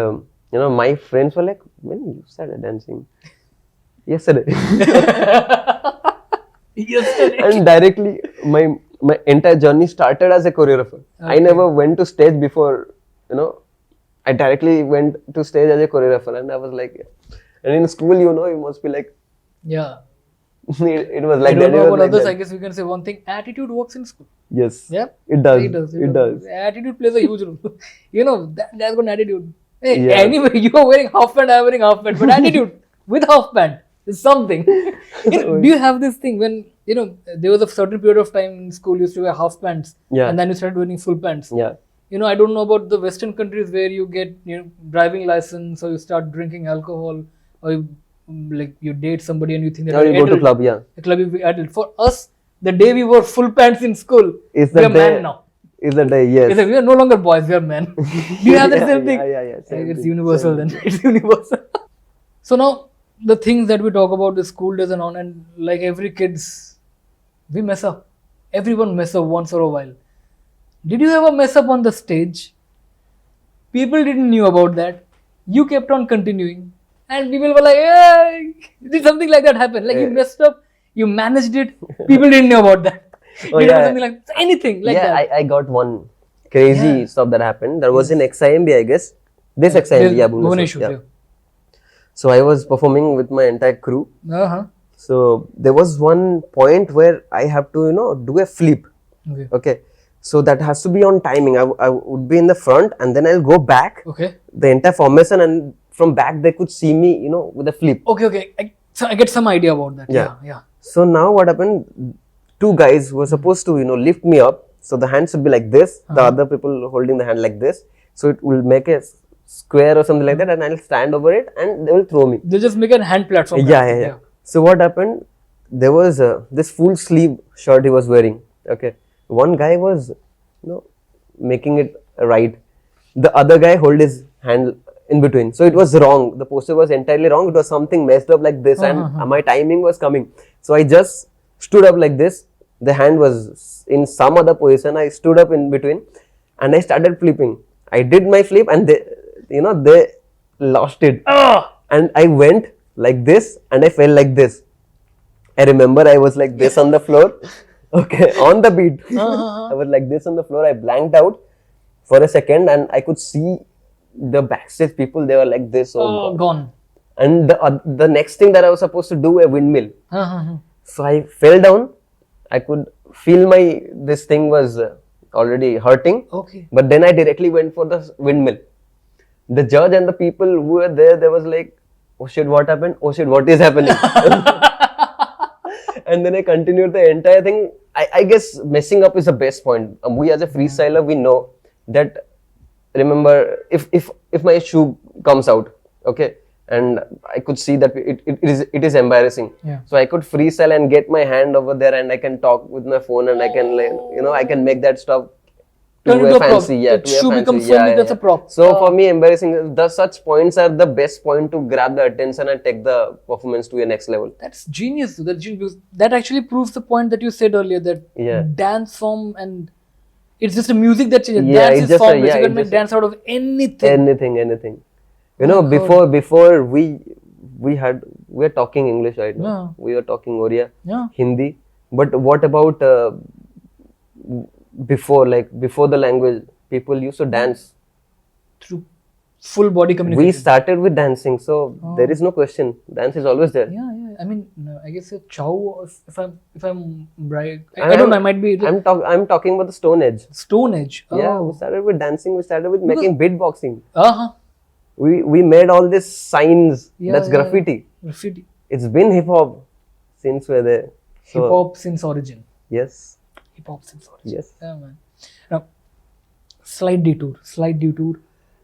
my friends were like, when you started dancing? Yesterday. Yesterday. And directly my entire journey started as a choreographer. I Okay. never went to stage before, I directly went to stage as a choreographer, and I was like, and in school, you must be like, Yeah. it was I like don't that. know it was about like others. that. I guess we can say one thing. Attitude works in school. Yes. Yeah. It does. It does. Attitude plays a huge role. That's got an attitude. Hey, Yeah. anyway, you are wearing half pant, I am wearing half pant, but attitude with half pant is something. Do you have this thing when there was a certain period of time in school you used to wear half pants, Yeah. and then you started wearing full pants. Yeah. I don't know about the Western countries where you get driving license or you start drinking alcohol or you date somebody and you think that Or you you're go to adult. club, yeah. The club is adult. For us, the day we wore full pants in school, Is we the are day, men now. Is the day, yes. It's like, we are no longer boys, we are men. Do you have the Yeah, same thing? yeah, same It's thing, universal same then. It's universal. So now, the things that we talk about, the school days and on, and like every kids, we mess up. Everyone mess up once or a while. Did you ever mess up on the stage? People didn't knew about that. You kept on continuing. And people were like, hey, did something like that happen? Like you Yeah. messed up, you managed it, people didn't know about that. Oh, Did yeah. something like anything like Yeah, that. I got one crazy Yeah. stuff that happened. There was in XIMB, I guess. This XIMB, yeah, Bhubaneswar. Bhubaneswar, Yeah. So I was performing with my entire crew. yeah. Uh-huh. So there was one point where I have to, do a flip. Okay. Okay. So that has to be on timing. I would be in the front and then I'll go back. Okay. The entire formation, and from back they could see me, with a flip. Okay. So I get some idea about that. Yeah. Yeah. So now what happened? Two guys were supposed to, lift me up. So the hands should be like this. The other people holding the hand like this. So it will make a square or something like that, and I'll stand over it, and they will throw me. They just make a hand platform. Yeah. So what happened? There was this full sleeve shirt he was wearing. Okay. One guy was, making it right. The other guy hold his hand in between. So it was wrong. The posture was entirely wrong. It was something messed up like this, and my timing was coming. So I just stood up like this. The hand was in some other position. I stood up in between, and I started flipping. I did my flip, and they lost it. And I went like this, and I fell like this. I remember I was like this on the floor. Okay, on the beat. I was like this on the floor. I blanked out for a second, and I could see the backstage people. They were like this. Oh, gone. And the next thing that I was supposed to do, a windmill. Uh-huh. So I fell down. I could feel this thing was already hurting. Okay. But then I directly went for the windmill. The judge and the people who were there, they was like, oh shit, what happened? Oh shit, what is happening? And then I continued the entire thing. I guess messing up is the best point. We as a freestyler, we know that, remember, if my shoe comes out, okay, and I could see that it is embarrassing. Yeah. So I could freestyle and get my hand over there, and I can talk with my phone, and I can, I can make that stuff Turn to into a a prop. fancy. Yeah, The to a shoe fancy. becomes so big, that's a prop. So for me, embarrassing, such points are the best point to grab the attention and take the performance to a next level. That's genius. That's genius, because that actually proves the point that you said earlier, that Yeah. dance form, and it's just a music that changes. Yeah, Dance it's is just form. yeah, You can it's make just dance out of anything. anything. Before we're talking English right now. Yeah. We are talking Odia, Yeah. Hindi. But what about before the language, people used to dance. Through full body communication. We started with dancing, so there is no question. Dance is always there. Yeah. I mean, no, I guess a chow. If I'm right, I don't know. I might be I'm talking about the Stone Age. Stone Age. Oh. Yeah, we started with dancing. We started with making beatboxing. Uh-huh. We made all these signs. Yeah, That's yeah. graffiti. Graffiti. It's been hip hop since we're there. So, Hip hop since origin. Yes. Hip hop since origin. Yes. Yeah, man. Now, slight detour.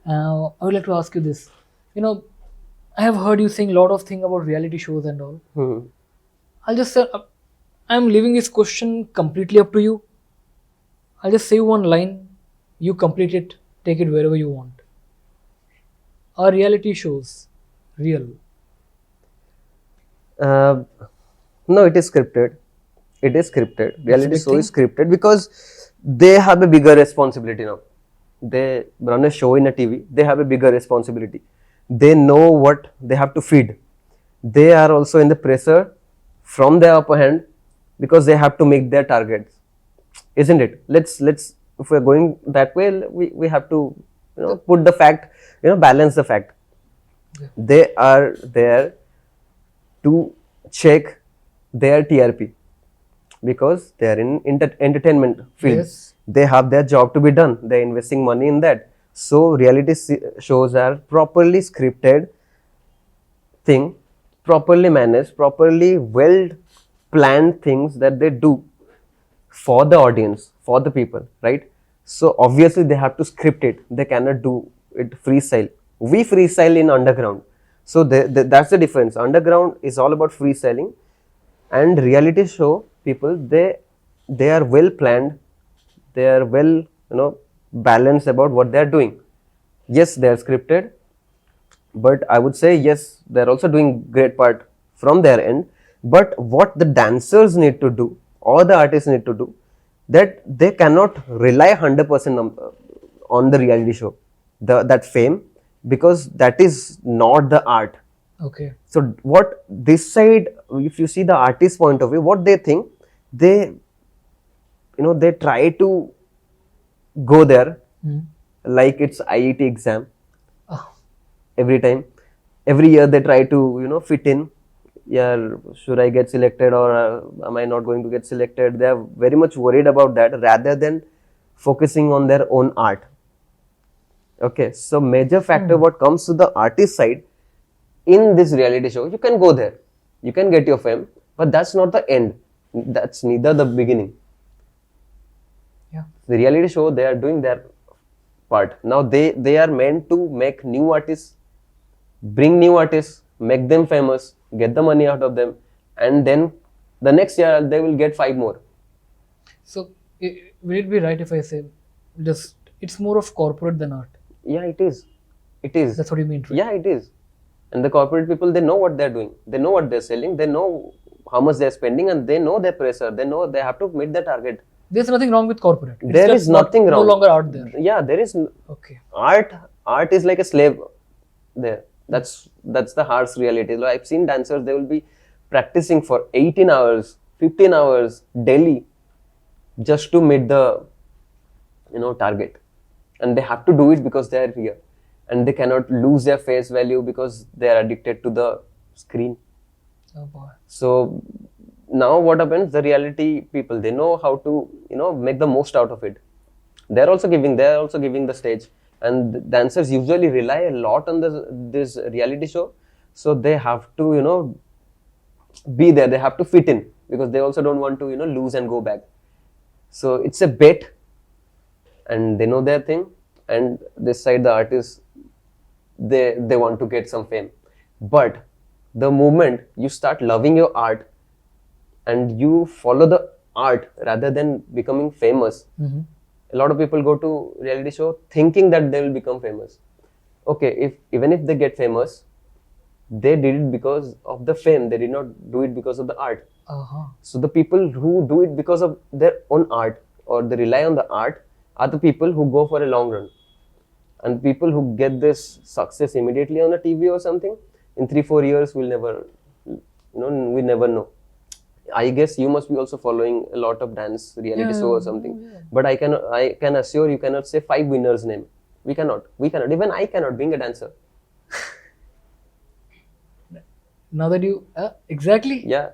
I would like to ask you this. I have heard you saying a lot of things about reality shows and all. I'll just say, I'm leaving this question completely up to you. I'll just say one line. You complete it. Take it wherever you want. Are reality shows real? No, it is scripted. Reality show scripting? is scripted because they have a bigger responsibility now. They run a show in a TV. They have a bigger responsibility. They know what they have to feed. They are also in the pressure from their upper hand because they have to make their targets, isn't it? Let's if we're going that way, we have to put the fact, balance the fact. Yeah. They are there to check their TRP because they are in entertainment field. Yes. They have their job to be done. They're investing money in that. So reality shows are properly scripted thing, properly managed, properly well planned things that they do for the audience, for the people, right? So obviously they have to script it. They cannot do it freestyle. We freestyle in underground. So that's the difference. Underground is all about freestyling, and reality show people, they are well planned. They are well, balanced about what they are doing. Yes, they are scripted, but I would say yes, they are also doing great part from their end. But what the dancers need to do or the artists need to do, that they cannot rely 100% on the reality show, that fame, because that is not the art. Okay. So what this side, if you see the artist point of view, what they think, they they try to go there Hmm. like it's IET exam. Oh, Every time, every year they try to fit in. Yeah, should I get selected, or am I not going to get selected? They are very much worried about that rather than focusing on their own art. Okay, so major factor what comes to the artist side in this reality show, you can go there, you can get your fame, but that's not the end, that's neither the beginning. yeah. The reality show, they are doing their part. Now they are meant to make new artists, bring new artists, make them famous, get the money out of them, and then the next year they will get 5 more. So, will it be right if I say just it's more of corporate than art? Yeah, it is. It is. That's what you mean, right? Yeah, it is. And the corporate people, they know what they're doing. They know what they're selling. They know how much they're spending, and they know their pressure. They know they have to meet the target. There's nothing wrong with corporate. It's There just is nothing no wrong. longer art there. Yeah, there is Okay. art. Art is like a slave there. That's the harsh reality. Like, I've seen dancers, they will be practicing for 18 hours, 15 hours daily just to meet the target, and they have to do it because they are here, and they cannot lose their face value because they are addicted to the screen. Oh boy. So now what happens, the reality people, they know how to make the most out of it. They're also giving the stage, and the dancers usually rely a lot on this reality show, so they have to be there, they have to fit in, because they also don't want to lose and go back. So it's a bet, and they know their thing. And this side, the artists, they want to get some fame. But the moment you start loving your art and you follow the art rather than becoming famous, a lot of people go to reality show thinking that they will become famous. Okay, even if they get famous, they did it because of the fame, they did not do it because of the art. Uh-huh. So the people who do it because of their own art, or they rely on the art, are the people who go for a long run. And people who get this success immediately on a TV or something, in 3-4 years, we never know. I guess you must be also following a lot of dance reality show or something. Yeah. But I can assure you cannot say 5 winners' name. We cannot. Even I cannot, being a dancer. Now that you exactly. Yeah.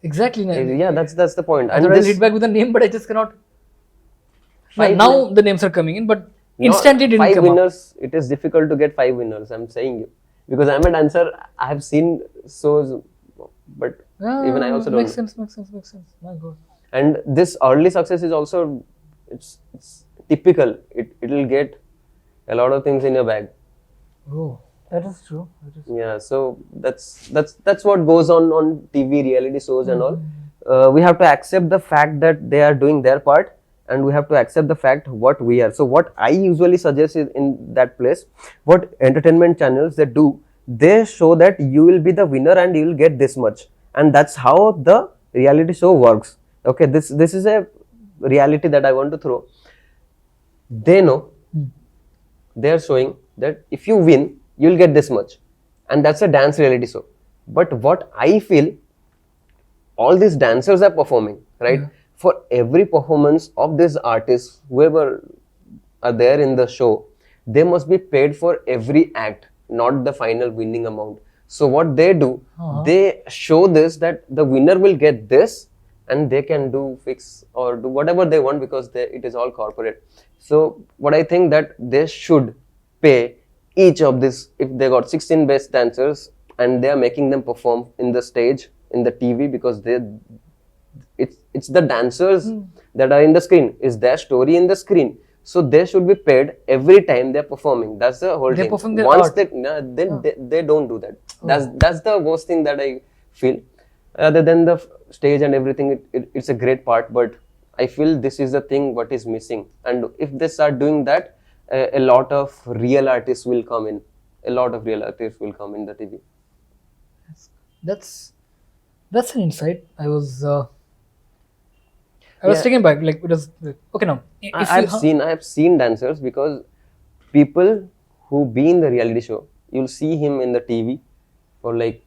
Exactly. Yeah, that's the point. I And thought I'll this, hit back with a name, but I just cannot. Five Now the names are coming in, but no, instantly didn't 5 come up. winners, it is difficult to get 5 winners, I'm saying you. Because I'm a dancer, I have seen shows, but even I also don't. Makes sense. My God. And this early success is also, it's typical. It will get a lot of things in your bag. Oh, that is true. Yeah, so that's what goes on TV reality shows and all. We have to accept the fact that they are doing their part, and we have to accept the fact what we are. So what I usually suggest is, in that place, what entertainment channels they do, they show that you will be the winner and you will get this much, and that's how the reality show works. Okay, this is a reality that I want to throw. They know, they are showing that if you win, you'll get this much, and that's a dance reality show. But what I feel, all these dancers are performing, right? For every performance of these artists, whoever are there in the show, they must be paid for every act, not the final winning amount. So what they do, they show this, that the winner will get this, and they can do fix or do whatever they want, because it is all corporate. So what I think, that they should pay each of this, if they got 16 best dancers and they are making them perform in the stage, in the TV, because it's the dancers that are in the screen, is their story in the screen. So they should be paid every time they're performing. That's the whole They thing. perform their Once art. they don't do that. That's the worst thing that I feel. Other than the stage and everything, it's a great part, but I feel this is the thing what is missing. And if they start doing that, a lot of real artists will come in. A lot of real artists will come in the TV. That's an insight. I was Yeah. taken back. Like, it was okay now. I have seen dancers, because people who be in the reality show, you'll see him in the TV for like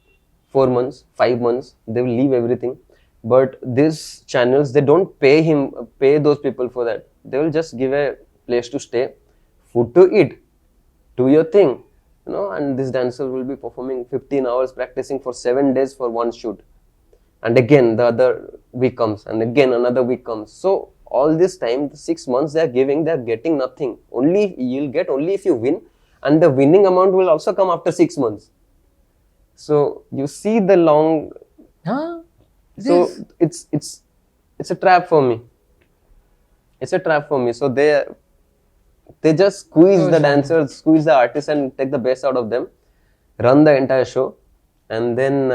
4 months, 5 months, they will leave everything, But these channels, they don't pay those people for that. They will just give a place to stay, food to eat, do your thing, and this dancer will be performing 15 hours practicing for 7 days for one shoot. And again, the other week comes, and again another week comes. So all this time, the 6 months they're getting nothing. You'll get only if you win, and the winning amount will also come after 6 months. So you see the long. Huh? So it's a trap for me. It's a trap for me. So they just squeeze the dancers, squeeze the artists, and take the best out of them, run the entire show, and then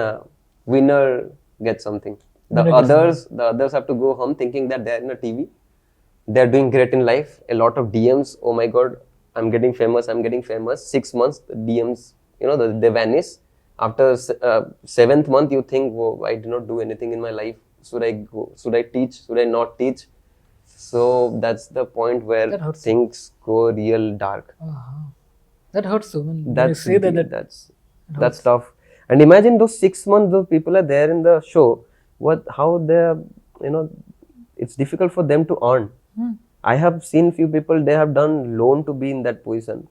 winner gets something. The others have to go home thinking that they're in a TV, they're doing great in life. A lot of DMs. Oh my God, I'm getting famous. 6 months, the DMs, they vanish. After 7th month, you think, whoa, I did not do anything in my life. Should I go? Should I teach? Should I not teach? So that's the point where things go real dark. That hurts so when you say that's tough. And imagine those 6 months, those people are there in the show. How they're, it's difficult for them to earn. I have seen few people, they have done loan to be in that position.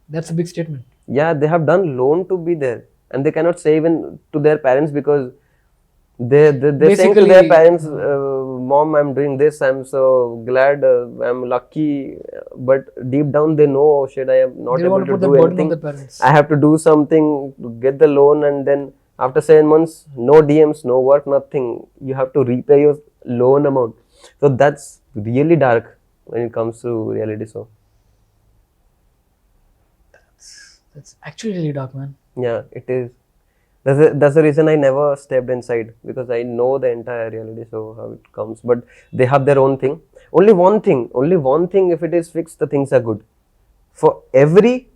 That's a big statement. Yeah, they have done loan to be there, and they cannot say even to their parents, because they're saying to their parents, Mom, I'm doing this, I'm so glad, I'm lucky, but deep down they know, oh shit, I am not able to do anything. I have to do something to get the loan, and then after 7 months, no DMs, no work, nothing. You have to repay your loan amount. So that's really dark when it comes to reality show. That's actually really dark, man. Yeah, it is. That's the reason I never stepped inside, because I know the entire reality show, how it comes. But they have their own thing. Only one thing, if it is fixed, the things are good. For every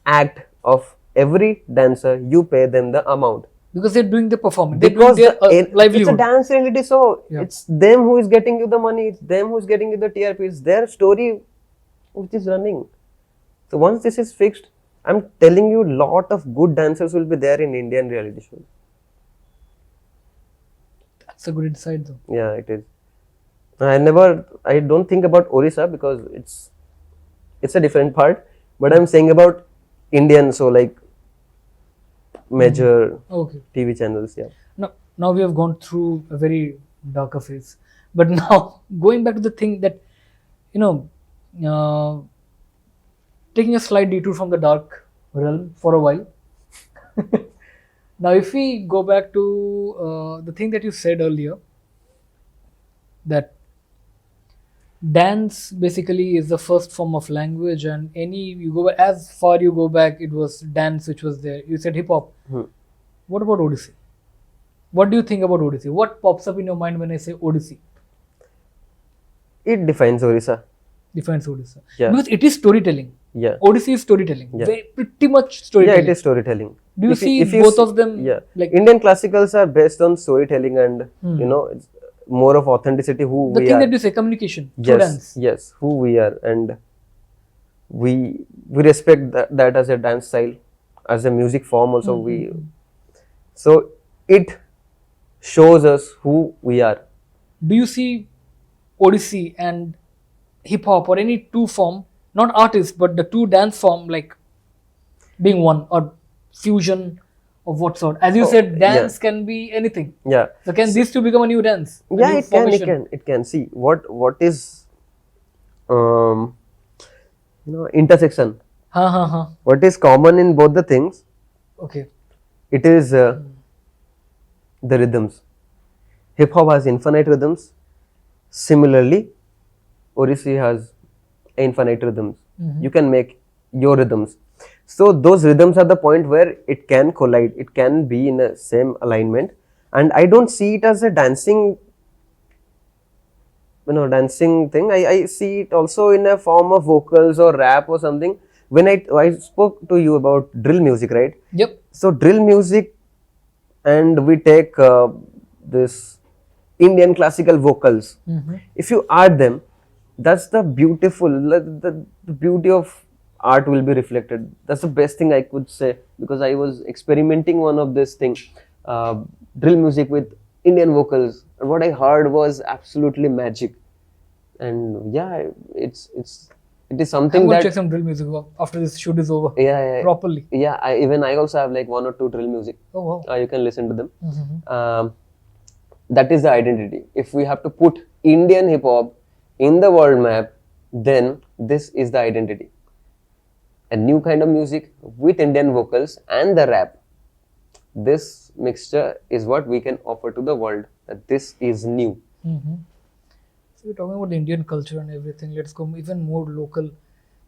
act of every dancer, you pay them the amount. Because they're doing the performance. Because they're doing their livelihood. It's a dance reality show. Yeah. It's them who is getting you the money. It's them who is getting you the TRP. It's their story which is running. So once this is fixed, I'm telling you, lot of good dancers will be there in Indian reality shows. That's a good insight, though. Yeah, it is. I don't think about Orissa, because it's a different part. But I'm saying about Indian, so like major TV channels. Yeah. Now we have gone through a very darker phase. But now going back to the thing that, taking a slight detour from the dark realm for a while. Now, if we go back to the thing that you said earlier, that dance basically is the first form of language, and as far you go back, it was dance which was there. You said hip hop. What about Odissi? What do you think about Odissi? What pops up in your mind when I say Odissi? It defines Orissa. Defines Odisha. Yeah. Because it is storytelling. Yeah. Odissi is storytelling. Yeah. Pretty much storytelling. Yeah, it is storytelling. Do you see both of them? Yeah. Like Indian classicals are based on storytelling and it's more of authenticity, who we are. The thing that you say, communication, yes, dance. Yes, who we are, and we respect that as a dance style, as a music form also. So it shows us who we are. Do you see Odissi and hip hop or any two form, not artists, but the two dance form, like being one, or fusion of what sort? As you said, dance can be anything. Yeah. So can these two become a new dance? Yeah, it can. See what is intersection. What is common in both the things? Okay. It is the rhythms. Hip hop has infinite rhythms. Similarly, Odissi has infinite rhythms. You can make your rhythms. So those rhythms are the point where it can collide. It can be in the same alignment. And I don't see it as a dancing thing. I see it also in a form of vocals or rap or something. When I spoke to you about drill music, right? Yep. So drill music, and we take this Indian classical vocals. If you add them, that's the beautiful, the beauty of art will be reflected. That's the best thing I could say, because I was experimenting one of this thing. drill music with Indian vocals. And what I heard was absolutely magic. And yeah, it is I'm something gonna that check some drill music after this shoot is over. yeah, Properly. yeah. I also have like 1 or 2 drill music. Oh wow. You can listen to them. That is the identity. If we have to put Indian hip hop in the world map, then this is the identity. A new kind of music with Indian vocals and the rap. This mixture is what we can offer to the world. That this is new. So we're talking about the Indian culture and everything. Let's go even more local.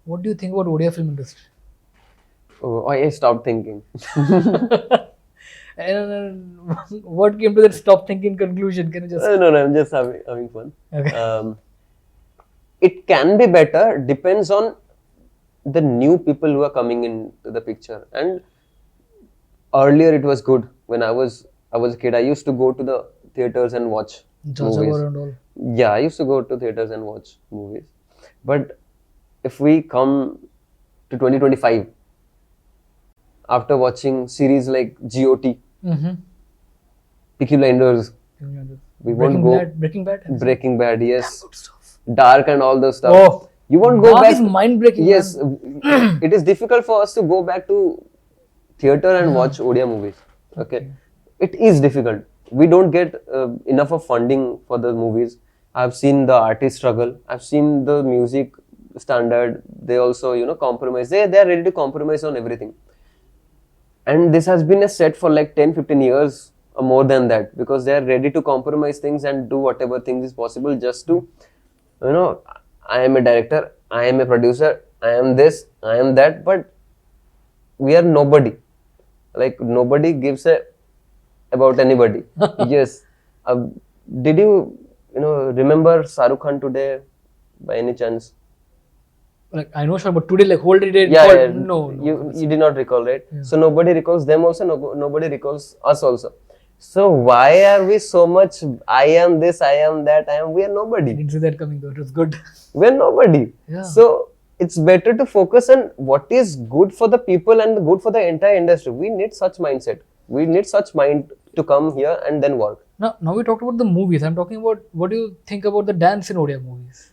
What do you think about Odia film industry? Oh, I stopped thinking. And what came to that stop thinking conclusion? Can you just No, I'm just having fun. okay. It can be better, depends on the new people who are coming into the picture. And earlier it was good. When I was a kid, I used to go to the theaters and watch movies. And all. Yeah, I used to go to theaters and watch movies. But if we come to 2025, after watching series like GOT, Peaky Blinders, we won't go. Breaking Bad. Breaking Bad, yes. Good stuff. Dark and all those stuff. Oh, You won't go Dark back. is mind breaking. Yes, it is difficult for us to go back to theater and watch Odia movies. Okay, it is difficult. We don't get enough of funding for the movies. I've seen the artist struggle. I've seen the music standard. They also, compromise. They are ready to compromise on everything. And this has been a set for like 10-15 years or more than that, because they are ready to compromise things and do whatever things is possible just to, I am a director, I am a producer, I am this, I am that, but we are nobody. Like nobody gives a about anybody. Yes. Did you remember Shahrukh Khan today by any chance? Like I know, sure, but today, like whole day, no. You did not recall, right? Yeah. So nobody recalls them also. Nobody recalls us also. So why are we so much? I am this, I am that, I am. We are nobody. I didn't see that coming though. It was good. We are nobody. Yeah. So it's better to focus on what is good for the people and good for the entire industry. We need such mindset. We need such mind to come here and then work. Now we talked about the movies. I'm talking about what do you think about the dance in Odia movies?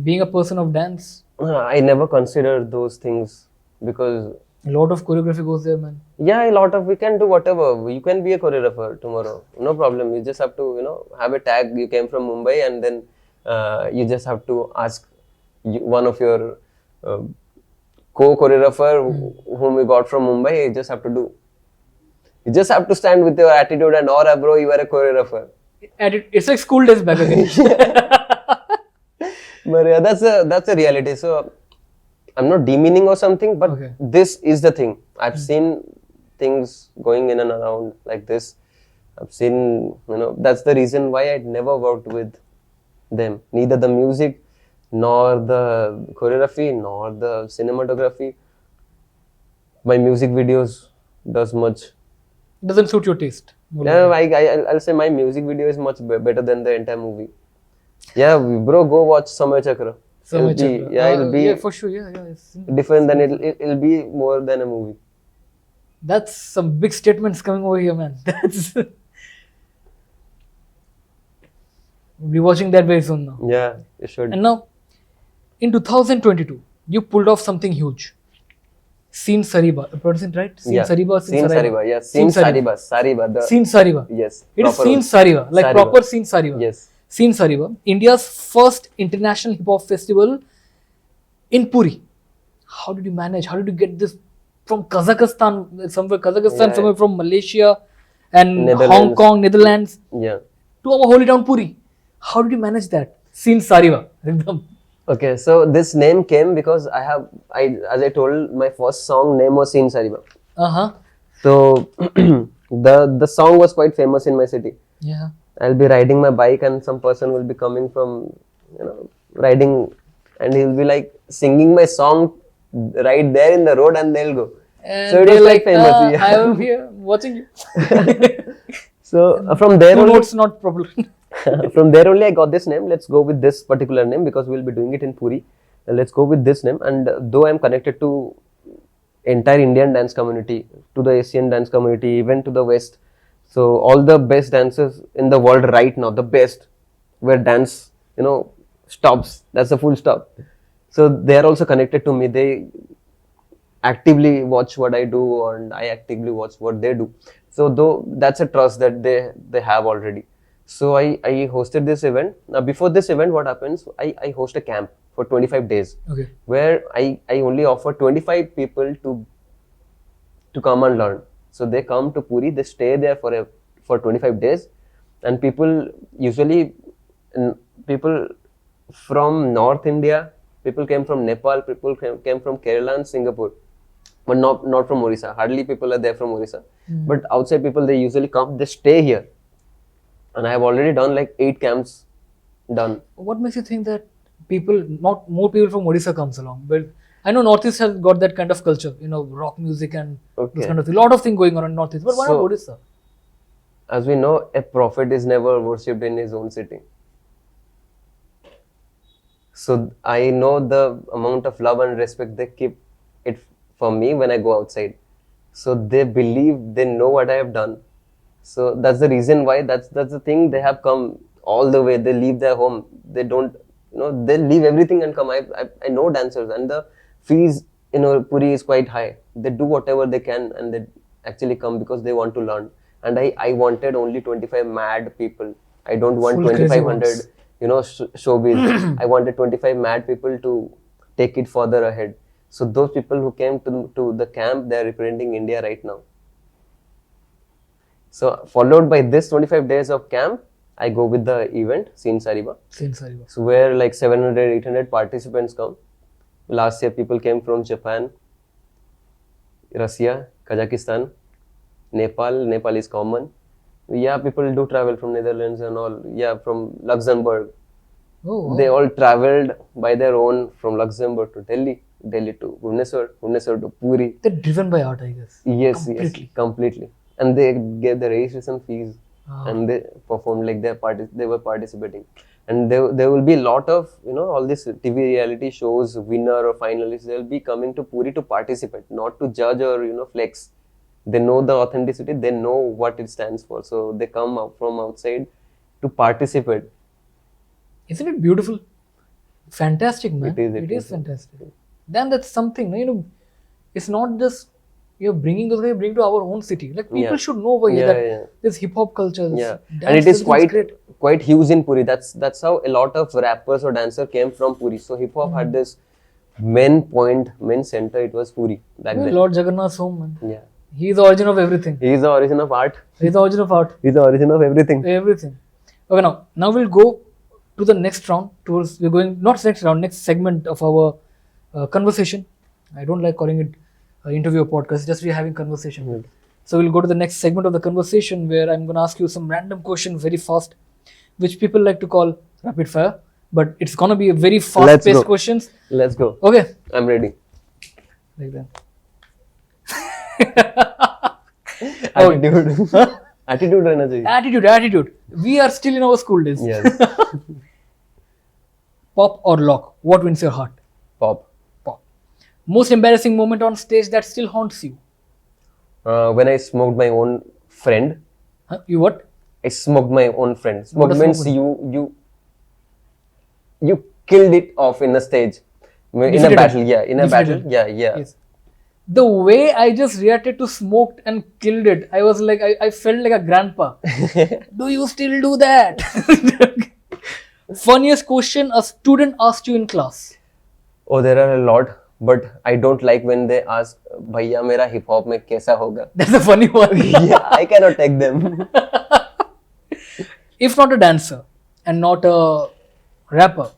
Being a person of dance. I never considered those things because a lot of choreography goes there, man. Yeah, we can do whatever. You can be a choreographer tomorrow. No problem. You just have to, have a tag. You came from Mumbai and then you just have to ask one of your co-choreographer whom you got from Mumbai. You just have to do. You just have to stand with your attitude and aura, bro, you are a choreographer. It's like school days back again. But yeah, that's a reality. So I'm not demeaning or something, but this is the thing. I've seen things going in and around like this. I've seen, that's the reason why I'd never worked with them. Neither the music, nor the choreography, nor the cinematography. My music videos does much. Doesn't suit your taste. Yeah, I'll say my music video is much better than the entire movie. Yeah, bro, go watch Samay Chakra. It'll be for sure. Yeah, it's different than it'll be more than a movie. That's some big statements coming over here, man. That's we'll be watching that very soon now. Yeah, you should. And now, in 2022, you pulled off something huge. Scene Sariba. Pronouncing right? Scene Sariba. Scene Sariba. Yes. Scene Sariba. Sariba. Scene Sariba. Yes. It is Scene Sariba. Like Sariba. Proper Scene Sariba. Yes. Scene Sariba. India's first international hip hop festival in Puri. How did you manage? How did you get this from Kazakhstan, somewhere from Malaysia and Hong Kong, Netherlands, to our holy town Puri? How did you manage that? Scene Sariba. Okay, so this name came because as I told, my first song name was Scene Sariba. So the song was quite famous in my city. Yeah. I'll be riding my bike and some person will be coming from, riding, and he'll be like singing my song right there in the road and they'll go. And so it was like famous. I am here watching you. So from there only, it's not problem. From there only I got this name. Let's go with this particular name because we'll be doing it in Puri. Let's go with this name. And though I'm connected to entire Indian dance community, to the Asian dance community, even to the West, So all the best dancers in the world right now, the best, where dance, stops. That's a full stop. So they are also connected to me. They actively watch what I do, and I actively watch what they do. So though that's a trust that they have already. So I hosted this event. Now before this event, what happens? I host a camp for 25 days. Okay. Where I only offer 25 people to come and learn. So they come to Puri, they stay there for 25 days, and people usually people from North India, people came from Nepal, people came from Kerala and Singapore, but not from Orissa. Hardly people are there from Orissa. But outside people, they usually come, they stay here, and I have already done like 8 camps done. What makes you think that not more people from Odisha comes along? But I know Northeast has got that kind of culture, rock music and this kind of thing. A lot of things going on in Northeast. But why not Odisha? As we know, a prophet is never worshipped in his own city. So I know the amount of love and respect they keep it for me when I go outside. So they believe, they know what I have done. So that's the reason why, that's the thing, they have come all the way. They leave their home. They don't, they leave everything and come. I know dancers, and the fees, Puri is quite high. They do whatever they can, and they actually come because they want to learn. And I wanted only 25 mad people. I don't want 2500, showbiz. I wanted 25 mad people to take it further ahead. So those people who came to the camp, they are representing India right now. So followed by this 25 days of camp, I go with the event, Scene Sariba. So where like 700, 800 participants come. Last year people came from Japan, Russia, Kazakhstan, Nepal is common. Yeah, people do travel from Netherlands and all. Yeah, from Luxembourg. Oh, wow. They all traveled by their own from Luxembourg to Delhi to Bhubaneswar to Puri. They're driven by art, I guess. Yes, completely. And they gave the registration fees, and they performed like they were participating. And there will be a lot of, all these TV reality shows, winner or finalists, they'll be coming to Puri to participate, not to judge or, flex. They know the authenticity, they know what it stands for. So they come up from outside to participate. Isn't it beautiful? Fantastic, man. It is fantastic. Then that's something, it's not just you're bringing those guys, bring to our own city. Like people should know over here that there's hip hop culture. Yeah, and it is quite huge in Puri. That's how a lot of rappers or dancers came from Puri. So hip hop had this main center. It was Puri back then. Lord Jagannath's home, man. Yeah. He is the origin of everything. He is the origin of art. He is the origin of art. He is the origin of everything. Everything. Okay, now we'll go to the next round. We're going, not next round, next segment of our conversation. I don't like calling it interview or podcast, just we're having conversation. So we'll go to the next segment of the conversation where I'm going to ask you some random questions very fast, which people like to call rapid fire, but it's going to be a very fast-paced questions. Let's go. Okay. I'm ready. Like that. Attitude. Attitude रहना चाहिए. Attitude. We are still in our school days. Yes. Pop or lock? What wins your heart? Pop. Most embarrassing moment on stage that still haunts you? When I smoked my own friend. Huh? You what? I smoked my own friend. Smoke means you killed it off in a stage. In a battle. Yes. The way I just reacted to smoked and killed it, I was like, I felt like a grandpa. Do you still do that? Funniest question a student asked you in class? Oh, there are a lot. But I don't like when they ask, "Bhaiya, mera hip hop mein kaisa hoga?" That's a funny one. Yeah, I cannot take them. If not a dancer and not a rapper,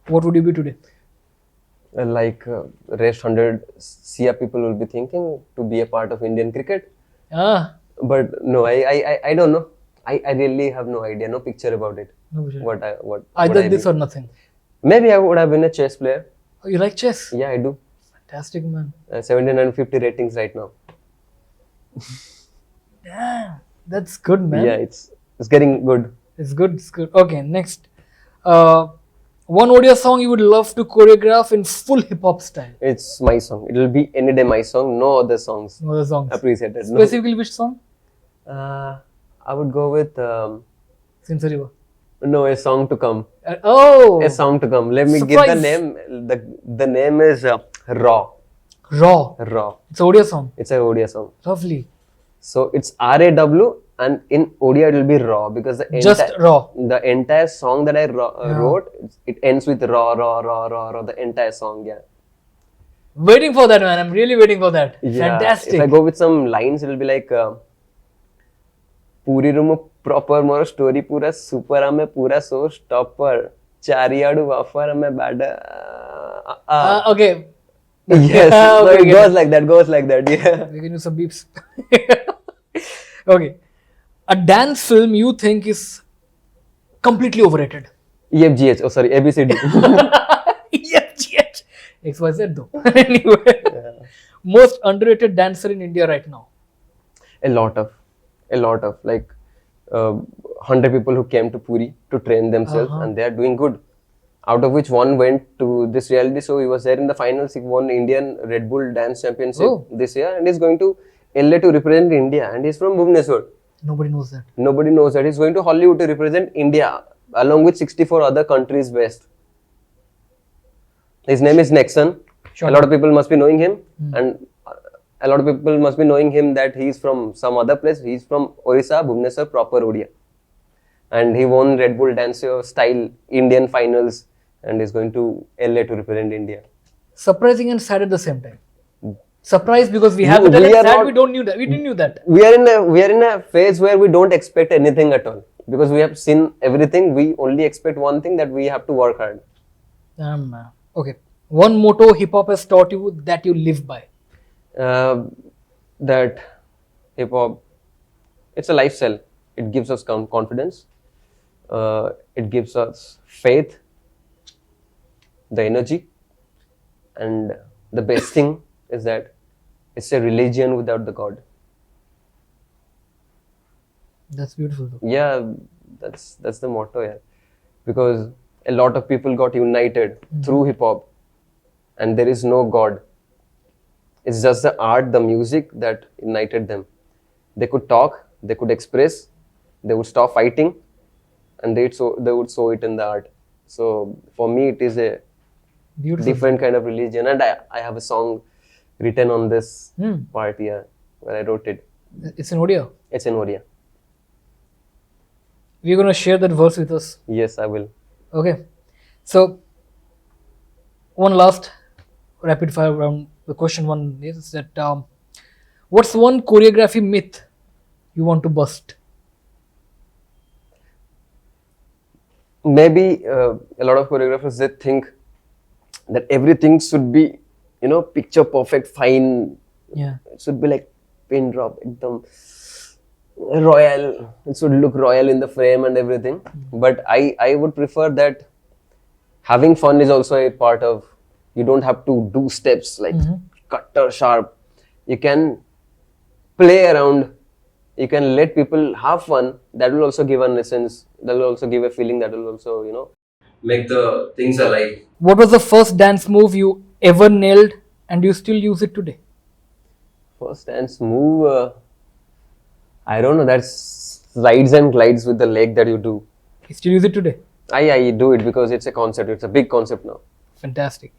what would you be today? Rest 100 Sia people will be thinking to be a part of Indian cricket. But no, I don't know. I really have no idea, no picture about it. No picture. What Either this or nothing. Maybe I would have been a chess player. Oh, you like chess? Yeah, I do. Fantastic, man. 1750 ratings right now. Damn, that's good, man. Yeah, it's getting good. It's good. Okay, next. One Odia song you would love to choreograph in full hip hop style. It's my song. It will be any day my song. No other songs. No other songs. Appreciated. Specifically, which song? I would go with Sincere. no, a song to come. Oh, A song to come. Let me give the Surprise. name. The name is Raw. Raw. Raw. It's an Odia song. It's a Odia song. Lovely. So it's RAW, and in Odia it will be Raw, because the Just raw. the entire song that I wrote, it ends with raw, raw, raw, raw, raw. The entire song, yeah. Waiting for that, man. I'm really waiting for that. Yeah. Fantastic. If I go with some lines, it will be like पूरी room proper more story पूरा super आमे पूरा सो stopper चारियाडू wafer आमे bad Okay. yes so Okay, it goes like that yeah. We can use some beeps. Okay. A dance film you think is completely overrated? EFGH, oh sorry, ABCD. EFGH. XYZ though. Anyway. Most underrated dancer in India right now? a lot of like 100 people who came to Puri to train themselves, and they are doing good, out of which one went to this reality show. He was there in the finals. He won Indian Red Bull Dance Championship this year, and he's going to LA to represent India, and he's from Bhubaneswar. Nobody knows that. Nobody knows that. He's going to Hollywood to represent India along with 64 other countries west. His name is Nexon. Sure. A lot of people must be knowing him, and a lot of people must be knowing him that he's from some other place. He's from Orissa, Bhubaneswar, proper Odia. And he won Red Bull Dance Style Indian finals, and is going to LA to represent India. Surprising and sad at the same time. Surprised because we have the We talent. are Sad not- we don't knew that. We didn't knew that. We are in a phase where we don't expect anything at all, because we have seen everything. We only expect one thing, that we have to work hard. Okay. One motto hip hop has taught you that you live by. That hip hop, it's a lifestyle. It gives us confidence. It gives us faith, the energy, and the best thing is that it's a religion without the God. That's beautiful though. Yeah, that's the motto, yeah. Because a lot of people got united through hip hop, and there is no God. It's just the art, the music that united them. They could talk, they could express, they would stop fighting, and they would show it in the art. So for me, it is a Beautiful. different kind of religion, and I have a song written on this part, yeah, where I wrote it. It's in Odia. It's in Odia. We're gonna share that verse with us. Yes, I will. Okay. So one last rapid fire round. The question one is that what's one choreography myth you want to bust? Maybe a lot of choreographers, they think that everything should be, picture perfect, fine. Yeah. It should be like pin drop, ekdam royal. It should look royal in the frame and everything. But I would prefer that having fun is also a part of. You don't have to do steps like cutter sharp. You can play around. You can let people have fun. That will also give an essence. That will also give a feeling. That will also, make the things alive. What was the first dance move you ever nailed and you still use it today? First dance move, I don't know. That's slides and glides with the leg that you do. You still use it today? I do it because it's a concept. It's a big concept now. Fantastic.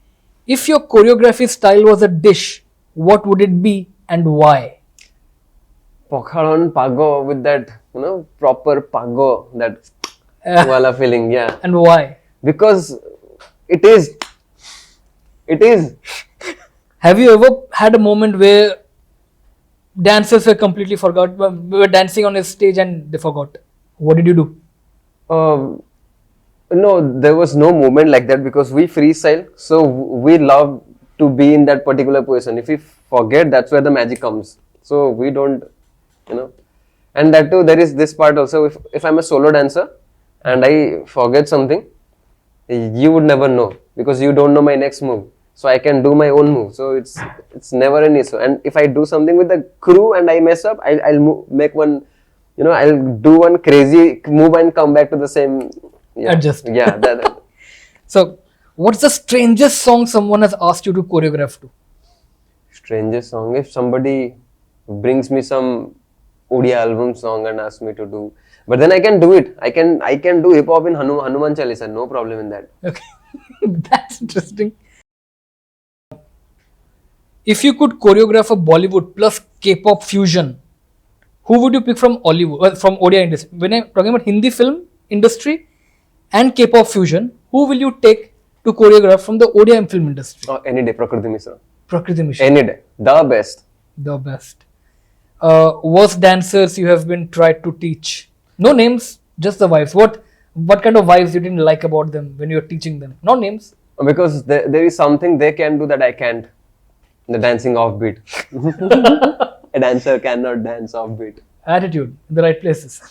If your choreography style was a dish, what would it be and why? Pokharon pago with that, proper pago, that wala feeling, yeah. And why? Because it is. Have you ever had a moment where dancers were completely forgot, were dancing on a stage and they forgot? What did you do? No, there was no moment like that because we freestyle. So we love to be in that particular position. If we forget, that's where the magic comes. So we don't, And that too, there is this part also. If I'm a solo dancer and I forget something, you would never know because you don't know my next move. So I can do my own move. So it's never an issue. And if I do something with the crew and I mess up, I'll make one, I'll do one crazy move and come back to the same. Yeah. Adjust. Yeah. That. So, what's the strangest song someone has asked you to choreograph to? Strangest song. If somebody brings me some Odia album song and ask me to do. But then I can do it. I can do hip hop in Hanuman Chalisa. No problem in that. Okay, that's interesting. If you could choreograph a Bollywood plus K-pop fusion, who would you pick from Hollywood, from Odia industry? When I'm talking about Hindi film industry and K-pop fusion, who will you take to choreograph from the Odia film industry? Oh, any day, Prakriti Mishra. Prakriti Mishra, Any day. The best. the best. Worst dancers you have been tried to teach? No names, just the vibes. What kind of vibes you didn't like about them when you were teaching them? No names. Because there is something they can do that I can't. The dancing offbeat. A dancer cannot dance offbeat. Attitude in the right places.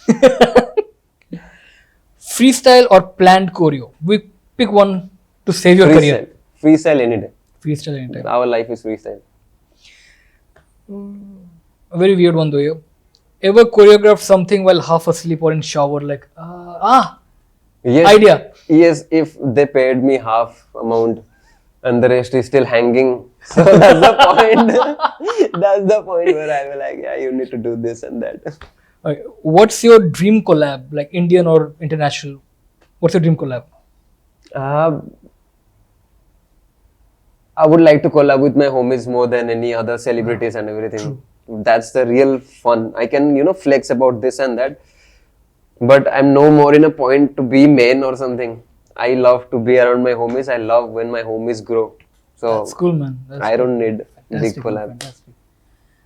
Freestyle or planned choreo? We pick one to save your career. Freestyle any day. Freestyle anytime. Our life is freestyle. A very weird one though. You ever choreographed something while half asleep or in shower? Like Yes. idea. Yes, if they paid me half amount and the rest is still hanging. So that's the point. That's the point where I will like, yeah, you need to do this and that. Okay. What's your dream collab? Like Indian or international? What's your dream collab? I would like to collab with my homies more than any other celebrities and everything. That's the real fun. I can, flex about this and that. But I'm no more in a point to be main or something. I love to be around my homies. I love when my homies grow. So That's cool, man. I don't need big Fantastic, man, collab. fantastic.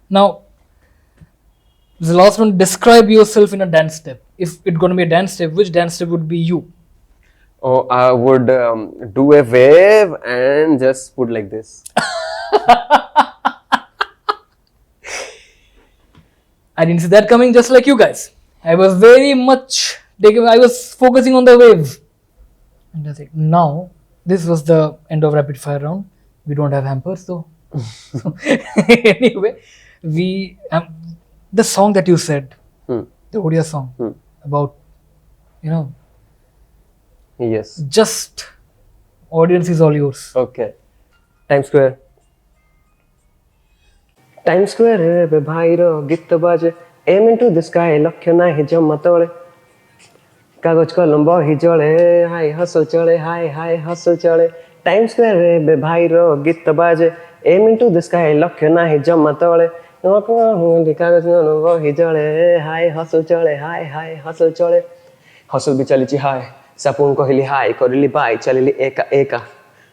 Now, the last one. Describe yourself in a dance step. If it's gonna be a dance step, which dance step would be you? Oh, I would do a wave and just put like this. I didn't see that coming. Just like you guys, I was very much. I was focusing on the wave. And that's it. Now, this was the end of rapid fire round. We don't have hampers though. So, anyway, we the song that you said, the Odia song about, Yes. just audience is all yours. Okay. Times Square. Times Square be bhairo git baje aim into the sky lakhy nahi jama tole kagoj kalam bahi jole hi hustle chale hi hustle chale Times Square be bhairo git baje aim into the sky lakhy nahi jama tole kagoj kalam bahi jole hi hustle chale hi hustle chale hustle bi chalichi hi sapun कहली हाय करली bye चलिली एका एका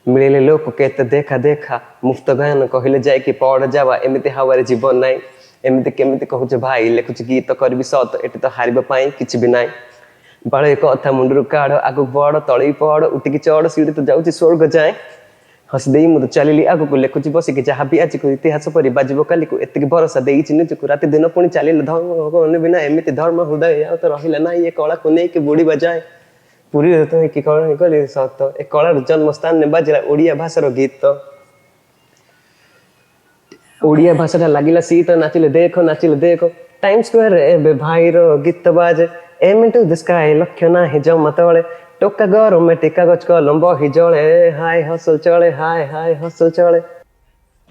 मिलिले लोक केते देखा देखा मुफ्त गान कहले जाय कि पड़ जावा एमिति हावारे जीवन नाई एमिति केमिति कहूछ भाई लेखुछ गीत करबी सत एटी तो हारिबा पाई किछि भी नाई बाळे कथा मुंडरू काढ आगु बड़ तळी पड़ उटिकी चढ़ सीढ़ी तो जाउछि स्वर्ग जाय हस देई मु तो चलिली आगु को लेखुछि बसी कि जहा भी आज को इतिहास परि बाजिबो काली को एतिक भरोसा देई चिन्ह को राति दिन पुणी चलिल धर्म भगवान बिना एमिति धर्म हृदय आ तो रहिला नाई ए कला को नै कि बुडी बजाय पूरी तो कि कला निकली सत ए कलार जन्म स्थान ने बाजिला ओडिया भाषार गीत ओडिया भाषाटा लागिला शीत नाचिले देखो टाइम स्क्वायर एबे भाईर गीत बाजे एम इनटू द स्काई लक्ष्य नाही जमा तळे टोका गरम टिका गच कलम बही जळे हाय हसल चळे हाय हसल चळे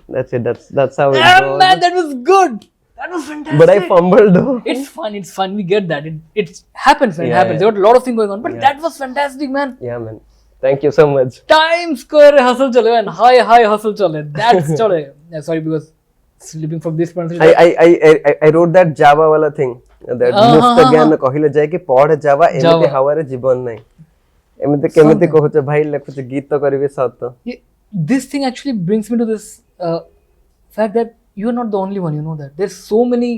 that's how it goes. Man, that was good. That was fantastic. But I fumbled though. It's fun. We get that. It happens when it Yeah, happens. yeah. There were a lot of things going on, but that was fantastic, man. Yeah, man. Thank you so much. Times Square hustle chale, man. Hi hustle chale. That's chale. Yeah, sorry, because sleeping from this pronunciation. I wrote that Java wala thing. That मुफ्त ज्ञान कहिले जाय कि पढ़ जावा एमिति हवारे जीवन नै एमिति केमिति कहूछ भाई लेखुछ गीत तो करबे सत Yeah, this thing actually brings me to this fact that you're not the only one. You know that there's so many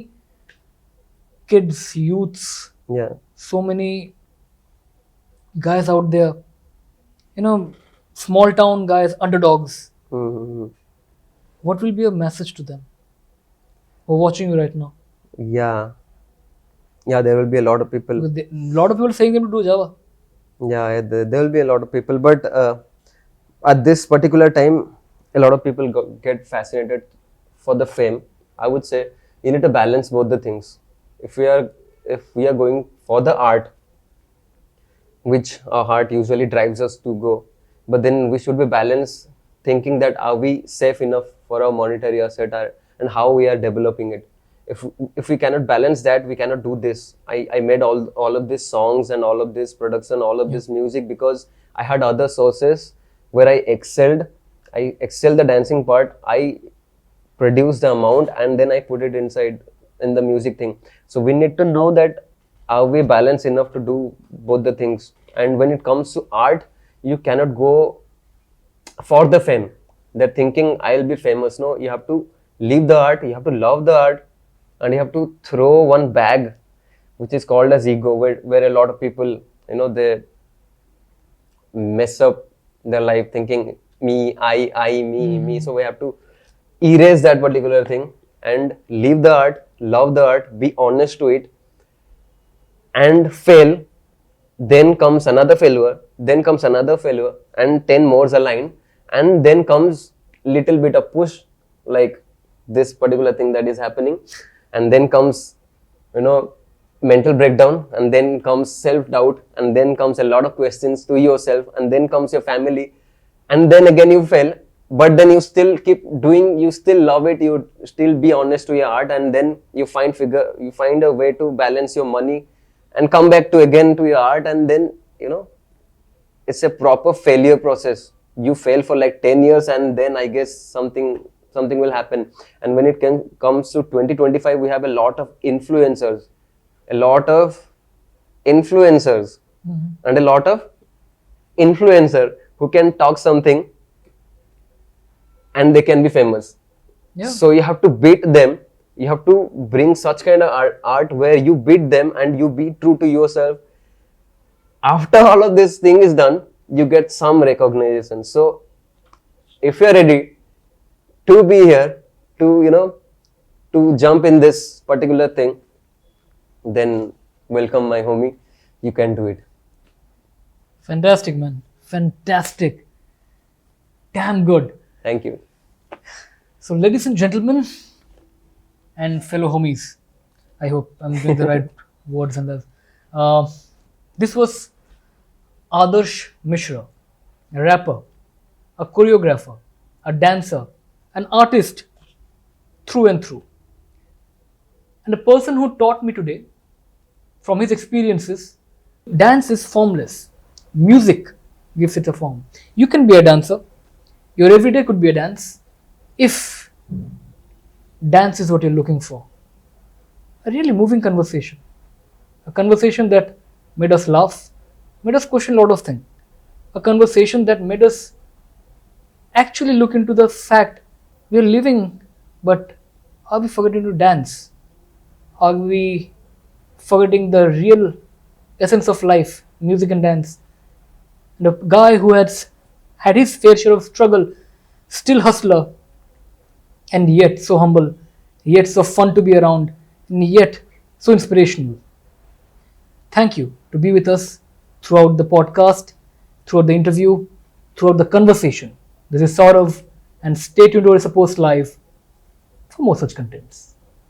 kids, youths, yeah so many guys out there. Small town guys, underdogs. What will be your message to them who are watching you right now? Yeah, there will be a lot of people. Because a lot of people saying them to do Java. Yeah, there will be a lot of people, but at this particular time, a lot of people get fascinated for the fame. I would say you need to balance both the things. If we are going for the art, which our heart usually drives us to go, but then we should be balanced, thinking that are we safe enough for our monetary asset and how we are developing it. if we cannot balance that, we cannot do this. I made all of these songs and all of this production, all of this music, because I had other sources where I excelled the dancing part. I produce the amount and then I put it inside in the music thing. So we need to know that are we balanced enough to do both the things. And when it comes to art, you cannot go for the fame. They're thinking I'll be famous. No, you have to leave the art, you have to love the art, and you have to throw one bag which is called as ego, where a lot of people, they mess up their life thinking me, I, me. So we have to erase that particular thing and leave the art, love the art, be honest to it, and fail. Then comes another failure, then comes another failure, and 10 more aligned, and then comes little bit of push, like this particular thing that is happening, and then comes, mental breakdown, and then comes self-doubt, and then comes a lot of questions to yourself, and then comes your family, and then again you fail, but then you still keep doing, you still love it, you still be honest to your art, and then you find a way to balance your money and come back to again to your art, and then it's a proper failure process. You fail for like 10 years, and then I guess something will happen. And when it comes to 2025, we have a lot of influencers, and a lot of influencer who can talk something and they can be famous. So you have to beat them. You have to bring such kind of art where you beat them and you be true to yourself. After all of this thing is done, you get some recognition. So if you're ready to be here, to jump in this particular thing, then welcome, my homie. You can do it. Fantastic, man. Fantastic. Damn good. Thank you. So, ladies and gentlemen, and fellow homies, I hope I'm doing the right words and that. This was Adarsh Mishra, a rapper, a choreographer, a dancer, an artist through and through. And a person who taught me today, from his experiences, dance is formless. Music gives it a form. You can be a dancer. Your everyday could be a dance if dance is what you're looking for. A really moving conversation. A conversation that made us laugh, made us question a lot of things. A conversation that made us actually look into the fact we're living, but are we forgetting to dance? Are we forgetting the real essence of life, music and dance? And a guy who has had his fair share of struggle, still hustler, and yet so humble, yet so fun to be around, and yet so inspirational. Thank you to be with us throughout the podcast, throughout the interview, throughout the conversation. This is Saurav, and stay tuned to OrissaPOST Live for more such contents.